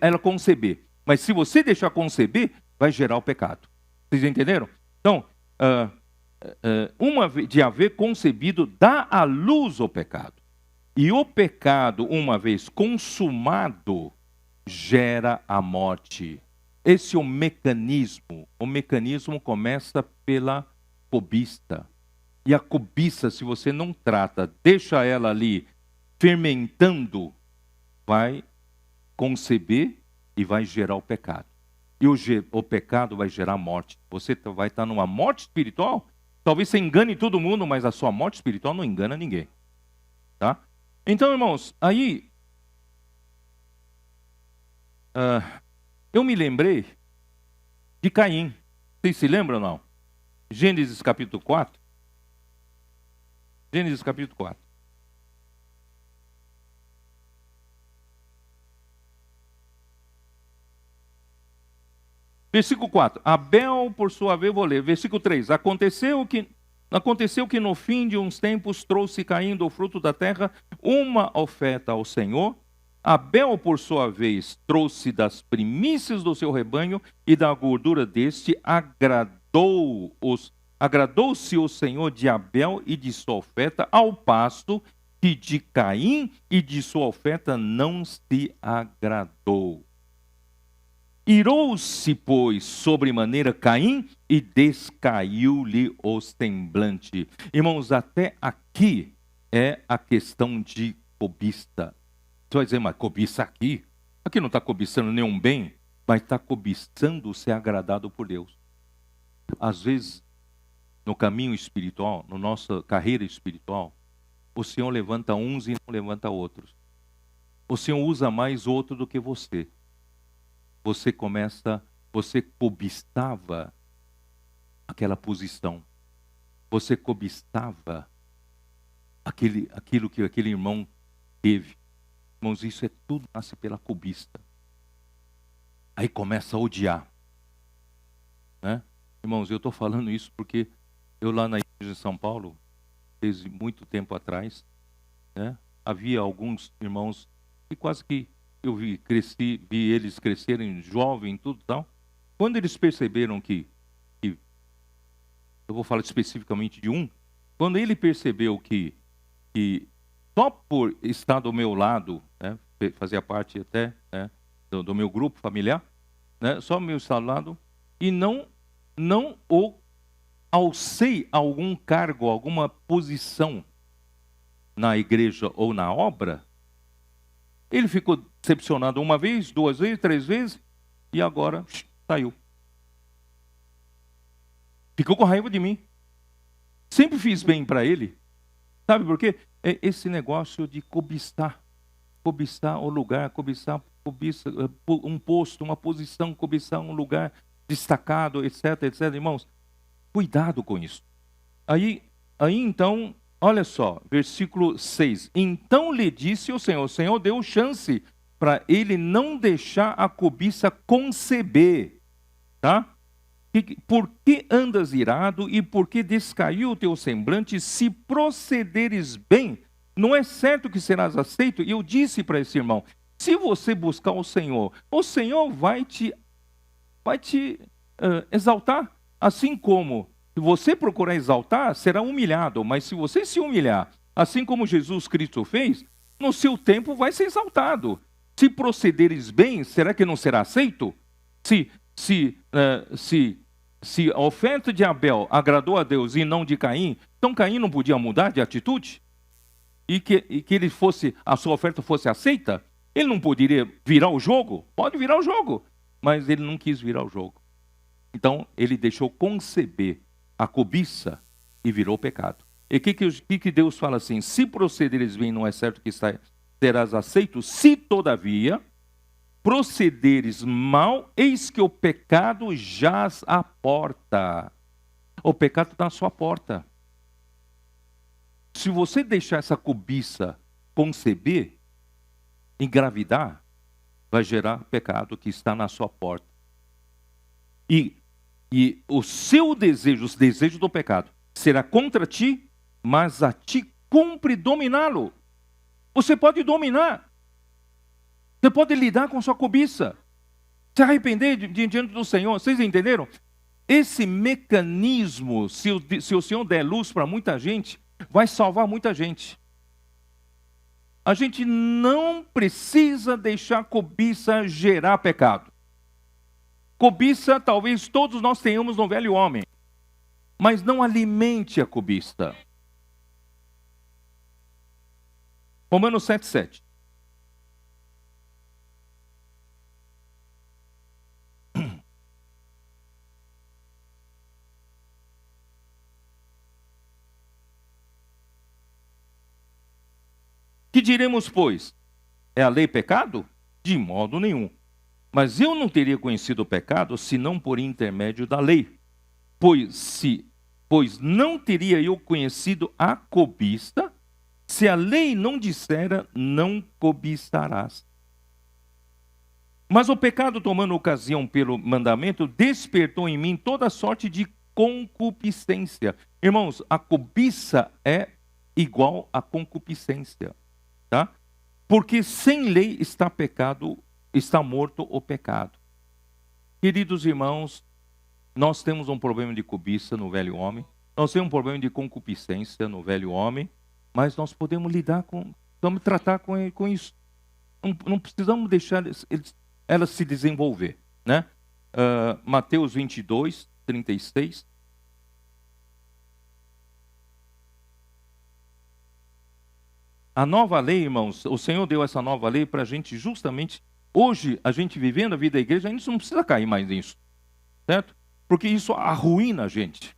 ela conceber. Mas se você deixar conceber, vai gerar o pecado. Vocês entenderam? Então, uma vez de haver concebido, dá à luz o pecado. E o pecado, uma vez consumado, gera a morte. Esse é o mecanismo. O mecanismo começa pela cobiça. E a cobiça, se você não trata, deixa ela ali fermentando, vai conceber e vai gerar o pecado. E o pecado vai gerar morte. Você vai estar numa morte espiritual. Talvez você engane todo mundo, mas a sua morte espiritual não engana ninguém. Tá? Então, irmãos, aí eu me lembrei de Caim. Vocês se lembram ou não? Gênesis capítulo 4. Gênesis capítulo 4. Versículo 4. Abel, por sua vez, vou ler. Versículo 3. Aconteceu que no fim de uns tempos trouxe Caim do fruto da terra uma oferta ao Senhor. Abel, por sua vez, trouxe das primícias do seu rebanho e da gordura deste, agradou-se o Senhor de Abel e de sua oferta, ao passo que de Caim e de sua oferta não se agradou. Irou-se, pois, sobremaneira Caim e descaiu-lhe o semblante. Irmãos, até aqui é a questão de cobiça. Você vai dizer, mas cobiça aqui? Aqui não está cobiçando nenhum bem, mas está cobiçando ser agradado por Deus. Às vezes, no caminho espiritual, na nossa carreira espiritual, o Senhor levanta uns e não levanta outros. O Senhor usa mais outro do que você. Você cobiçava aquela posição. Você cobiçava aquilo que aquele irmão teve. Irmãos, isso é tudo nasce pela cobiça. Aí começa a odiar. Né? Irmãos, eu estou falando isso porque eu lá na igreja de São Paulo, desde muito tempo atrás, né, havia alguns irmãos que quase que eu vi eles crescerem jovem, tudo tal. Quando eles perceberam que eu vou falar especificamente de um, quando ele percebeu que só por estar do meu lado, né, fazia parte até, né, do meu grupo familiar, né, só meu estar do lado, e não o alcei algum cargo, alguma posição na igreja ou na obra, ele ficou decepcionado uma vez, duas vezes, três vezes, e agora saiu. Ficou com raiva de mim. Sempre fiz bem para ele. Sabe por quê? É esse negócio de cobiçar o lugar, cobiça um posto, uma posição, cobiçar um lugar destacado, etc, etc. Irmãos, cuidado com isso. Aí então, olha só, versículo 6. Então lhe disse o Senhor deu chance para ele não deixar a cobiça conceber, tá? Por que andas irado e por que descaiu o teu semblante? Se procederes bem, não é certo que serás aceito? E eu disse para esse irmão, se você buscar o Senhor vai te exaltar, assim como se você procurar exaltar, será humilhado, mas se você se humilhar, assim como Jesus Cristo fez, no seu tempo vai ser exaltado. Se procederes bem, será que não será aceito? Se a oferta de Abel agradou a Deus e não de Caim, então Caim não podia mudar de atitude? E que a sua oferta fosse aceita? Ele não poderia virar o jogo? Pode virar o jogo, mas ele não quis virar o jogo. Então, ele deixou conceber a cobiça e virou pecado. E o que Deus fala assim? Se procederes bem, não é certo que serás aceito? Se, todavia, procederes mal, eis que o pecado jaz à porta. O pecado está à sua porta. Se você deixar essa cobiça conceber, engravidar, vai gerar pecado que está na sua porta. E o seu desejo, os desejos do pecado, será contra ti, mas a ti cumpre dominá-lo. Você pode dominar. Você pode lidar com sua cobiça. Se arrepender diante do Senhor. Vocês entenderam? Esse mecanismo, se o Senhor der luz para muita gente, vai salvar muita gente. A gente não precisa deixar a cobiça gerar pecado. Cobiça, talvez todos nós tenhamos no velho homem, mas não alimente a cobiça. Romanos 7:7. Que diremos, pois? É a lei pecado? De modo nenhum. Mas eu não teria conhecido o pecado, senão por intermédio da lei. Pois não teria eu conhecido a cobiça, se a lei não dissera, não cobiçarás. Mas o pecado, tomando ocasião pelo mandamento, despertou em mim toda sorte de concupiscência. Irmãos, a cobiça é igual à concupiscência, tá? Porque sem lei está morto o pecado. Queridos irmãos, nós temos um problema de cobiça no velho homem, nós temos um problema de concupiscência no velho homem, mas nós podemos tratar com isso. Não precisamos deixar ela se desenvolver. né? Mateus 22, 36. A nova lei, irmãos, o Senhor deu essa nova lei para a gente justamente, hoje, a gente vivendo a vida da igreja, a gente não precisa cair mais nisso, certo? Porque isso arruína a gente.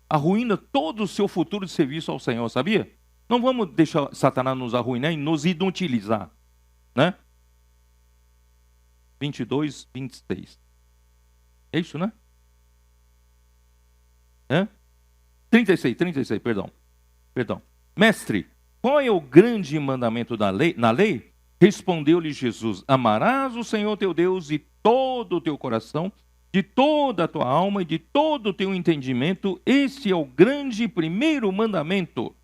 Arruína todo o seu futuro de serviço ao Senhor, sabia? Não vamos deixar Satanás nos arruinar e nos inutilizar, né? 22, 26. É isso, né? 36, perdão. Mestre, qual é o grande mandamento na lei? Respondeu-lhe Jesus: amarás o Senhor teu Deus de todo o teu coração, de toda a tua alma e de todo o teu entendimento. Este é o grande primeiro mandamento.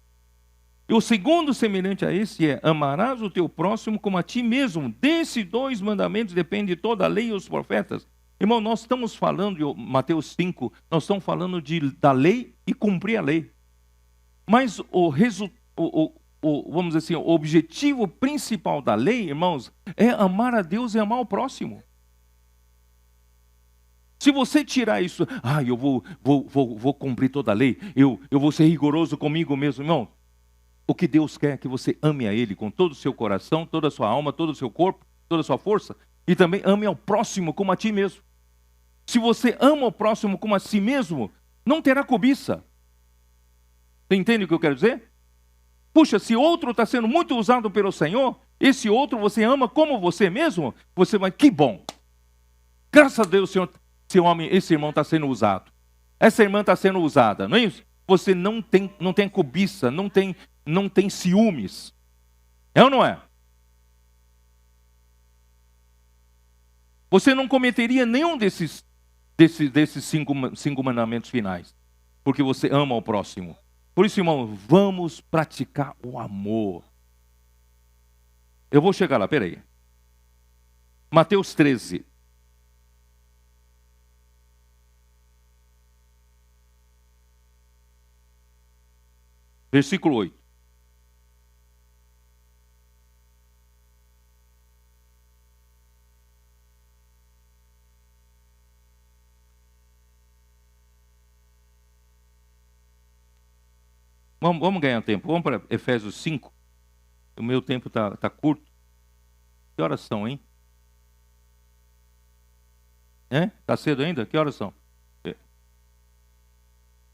E o segundo, semelhante a esse, é: amarás o teu próximo como a ti mesmo. Desses 2 mandamentos depende toda a lei e os profetas. Irmão, nós estamos falando de Mateus 5, nós estamos falando da lei e cumprir a lei. Mas vamos dizer assim, o objetivo principal da lei, irmãos, é amar a Deus e amar o próximo. Se você tirar isso, eu vou cumprir toda a lei, eu vou ser rigoroso comigo mesmo, irmão. O que Deus quer é que você ame a Ele com todo o seu coração, toda a sua alma, todo o seu corpo, toda a sua força, e também ame ao próximo como a ti mesmo. Se você ama o próximo como a si mesmo, não terá cobiça. Você entende o que eu quero dizer? Puxa, se outro está sendo muito usado pelo Senhor, esse outro você ama como você mesmo, você vai, que bom. Graças a Deus, Senhor, esse irmão está sendo usado. Essa irmã está sendo usada, não é isso? Você não tem cobiça, não tem ciúmes. É ou não é? Você não cometeria nenhum desses 5 mandamentos finais, porque você ama o próximo. Por isso, irmão, vamos praticar o amor. Eu vou chegar lá, peraí. Mateus 13. Versículo 8. Vamos ganhar tempo. Vamos para Efésios 5. O meu tempo está curto. Que horas são, hein? Está cedo ainda? Que horas são?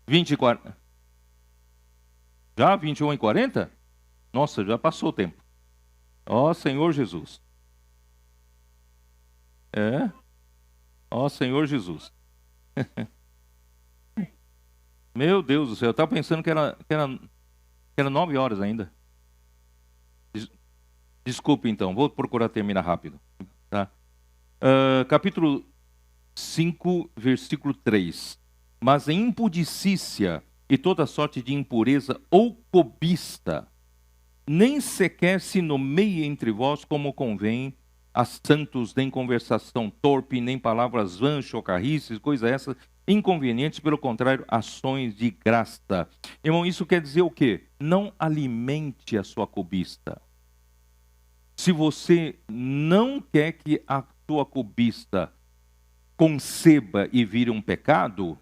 20h40. Já 21h40? Nossa, já passou o tempo. Ó Senhor Jesus. Ó Senhor Jesus. Meu Deus do céu, eu estava pensando que era 9 horas ainda. Desculpe então, vou procurar terminar rápido. Tá? Capítulo 5, versículo 3. Mas a impudicícia e toda sorte de impureza ou cobiça, nem sequer se nomeie entre vós como convém a santos, nem conversação torpe, nem palavras vãs, chocarrices, coisas essas, inconvenientes, pelo contrário, ações de graça. Irmão, isso quer dizer o quê? Não alimente a sua cobiça. Se você não quer que a sua cobiça conceba e vire um pecado,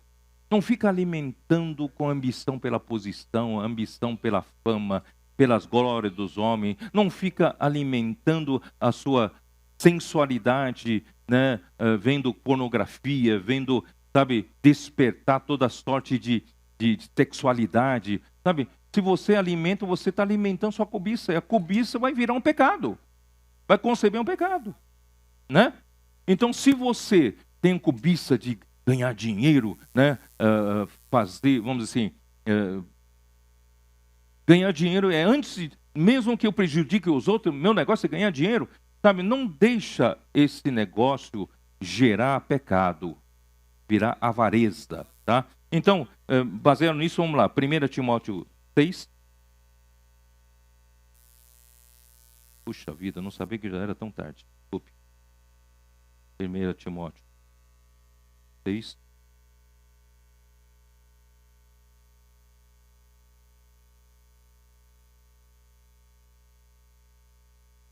não fica alimentando com ambição pela posição, ambição pela fama, pelas glórias dos homens, não fica alimentando a sua sensualidade, né? Vendo pornografia, vendo, sabe, despertar toda sorte de sexualidade, sabe? Se você alimenta, você está alimentando sua cobiça, e a cobiça vai virar um pecado, vai conceber um pecado, né? Então, se você tem cobiça de ganhar dinheiro, né? Fazer, vamos dizer assim, ganhar dinheiro é antes, mesmo que eu prejudique os outros, meu negócio é ganhar dinheiro, sabe? Não deixa esse negócio gerar pecado, virar avareza, tá? Então, baseado nisso, vamos lá, 1 Timóteo 6. Puxa vida, não sabia que já era tão tarde. Desculpe. 1 Timóteo 6.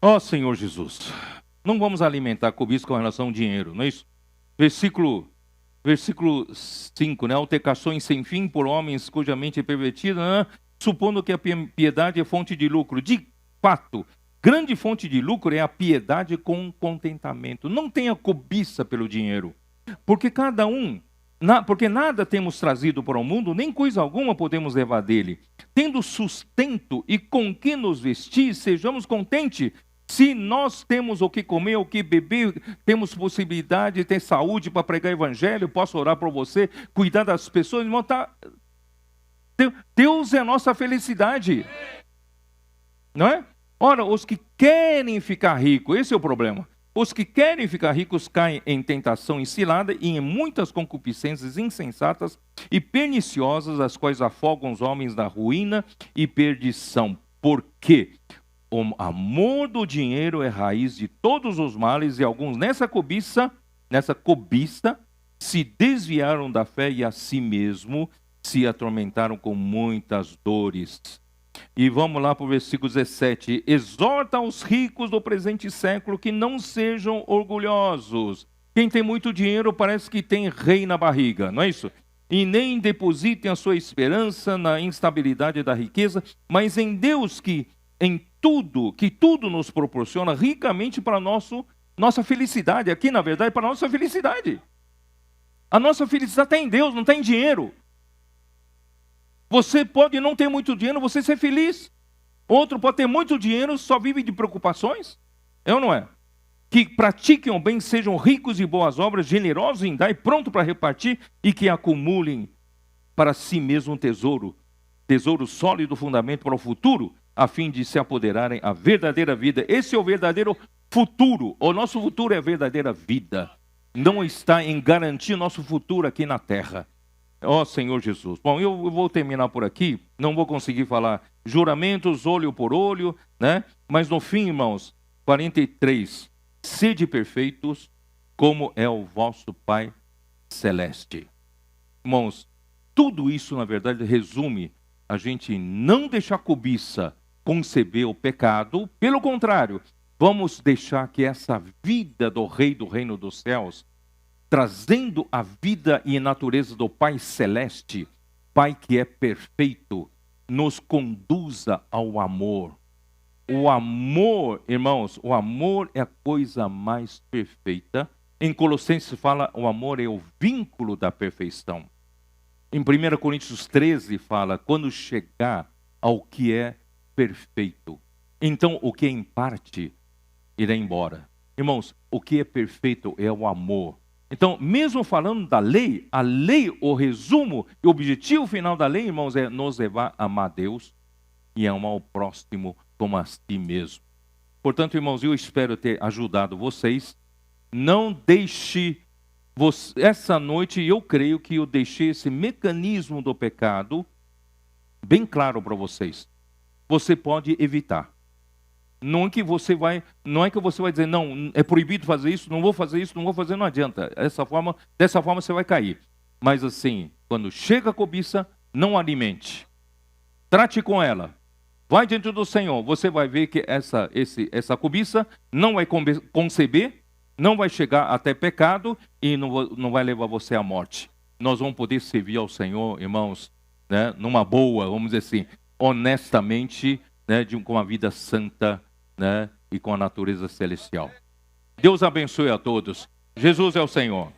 Ó Senhor Jesus, não vamos alimentar a cobiça com relação ao dinheiro, não é isso? Versículo 5, né? Altercações sem fim por homens cuja mente é pervertida, né? Supondo que a piedade é fonte de lucro. De fato, grande fonte de lucro é a piedade com contentamento. Não tenha cobiça pelo dinheiro, porque porque nada temos trazido para o mundo, nem coisa alguma podemos levar dele. Tendo sustento e com que nos vestir, sejamos contentes. Se nós temos o que comer, o que beber, temos possibilidade de ter saúde para pregar o evangelho, posso orar por você, cuidar das pessoas, irmão, Deus é a nossa felicidade. Não é? Ora, os que querem ficar ricos, esse é o problema. Os que querem ficar ricos caem em tentação e cilada e em muitas concupiscências insensatas e perniciosas, as quais afogam os homens na ruína e perdição. Por quê? O amor do dinheiro é raiz de todos os males e alguns nessa cobiça se desviaram da fé e a si mesmo se atormentaram com muitas dores. E vamos lá para o versículo 17. Exorta os ricos do presente século que não sejam orgulhosos. Quem tem muito dinheiro parece que tem rei na barriga, não é isso? E nem depositem a sua esperança na instabilidade da riqueza, mas em Deus que tudo nos proporciona ricamente para nossa felicidade. Aqui, na verdade, para a nossa felicidade. A nossa felicidade está em Deus, não está em dinheiro. Você pode não ter muito dinheiro, você ser feliz. Outro pode ter muito dinheiro, só vive de preocupações. É ou não é? Que pratiquem o bem, sejam ricos de boas obras, generosos em dar e pronto para repartir, e que acumulem para si mesmo um tesouro sólido, fundamento para o futuro, a fim de se apoderarem a verdadeira vida. Esse é o verdadeiro futuro. O nosso futuro é a verdadeira vida. Não está em garantir nosso futuro aqui na terra. Ó Senhor Jesus. Bom, eu vou terminar por aqui. Não vou conseguir falar juramentos, olho por olho, né? Mas no fim, irmãos, 43. Sede perfeitos, como é o vosso Pai Celeste. Irmãos, tudo isso, na verdade, resume a gente não deixar cobiça conceber o pecado. Pelo contrário, vamos deixar que essa vida do Rei do Reino dos Céus, trazendo a vida e a natureza do Pai Celeste, Pai que é perfeito, nos conduza ao amor. O amor, irmãos, o amor é a coisa mais perfeita. Em Colossenses fala, o amor é o vínculo da perfeição. Em 1 Coríntios 13 fala, quando chegar ao que é perfeito, então o que é em parte irá embora. Irmãos, o que é perfeito é o amor. Então, mesmo falando da lei, a lei, o resumo e o objetivo final da lei, irmãos, é nos levar a amar Deus e amar o próximo como a si mesmo. Portanto, irmãos, eu espero ter ajudado vocês. Não deixe essa noite, eu creio que eu deixei esse mecanismo do pecado bem claro para vocês. Você pode evitar. Não é que você vai dizer, não, é proibido fazer isso, não vou fazer isso, não vou fazer, não adianta. Dessa forma você vai cair. Mas assim, quando chega a cobiça, não alimente. Trate com ela. Vai diante do Senhor, você vai ver que essa cobiça não vai conceber, não vai chegar até pecado e não vai levar você à morte. Nós vamos poder servir ao Senhor, irmãos, né, numa boa, vamos dizer assim, honestamente, né, com uma vida santa, né, e com a natureza celestial. Deus abençoe a todos. Jesus é o Senhor.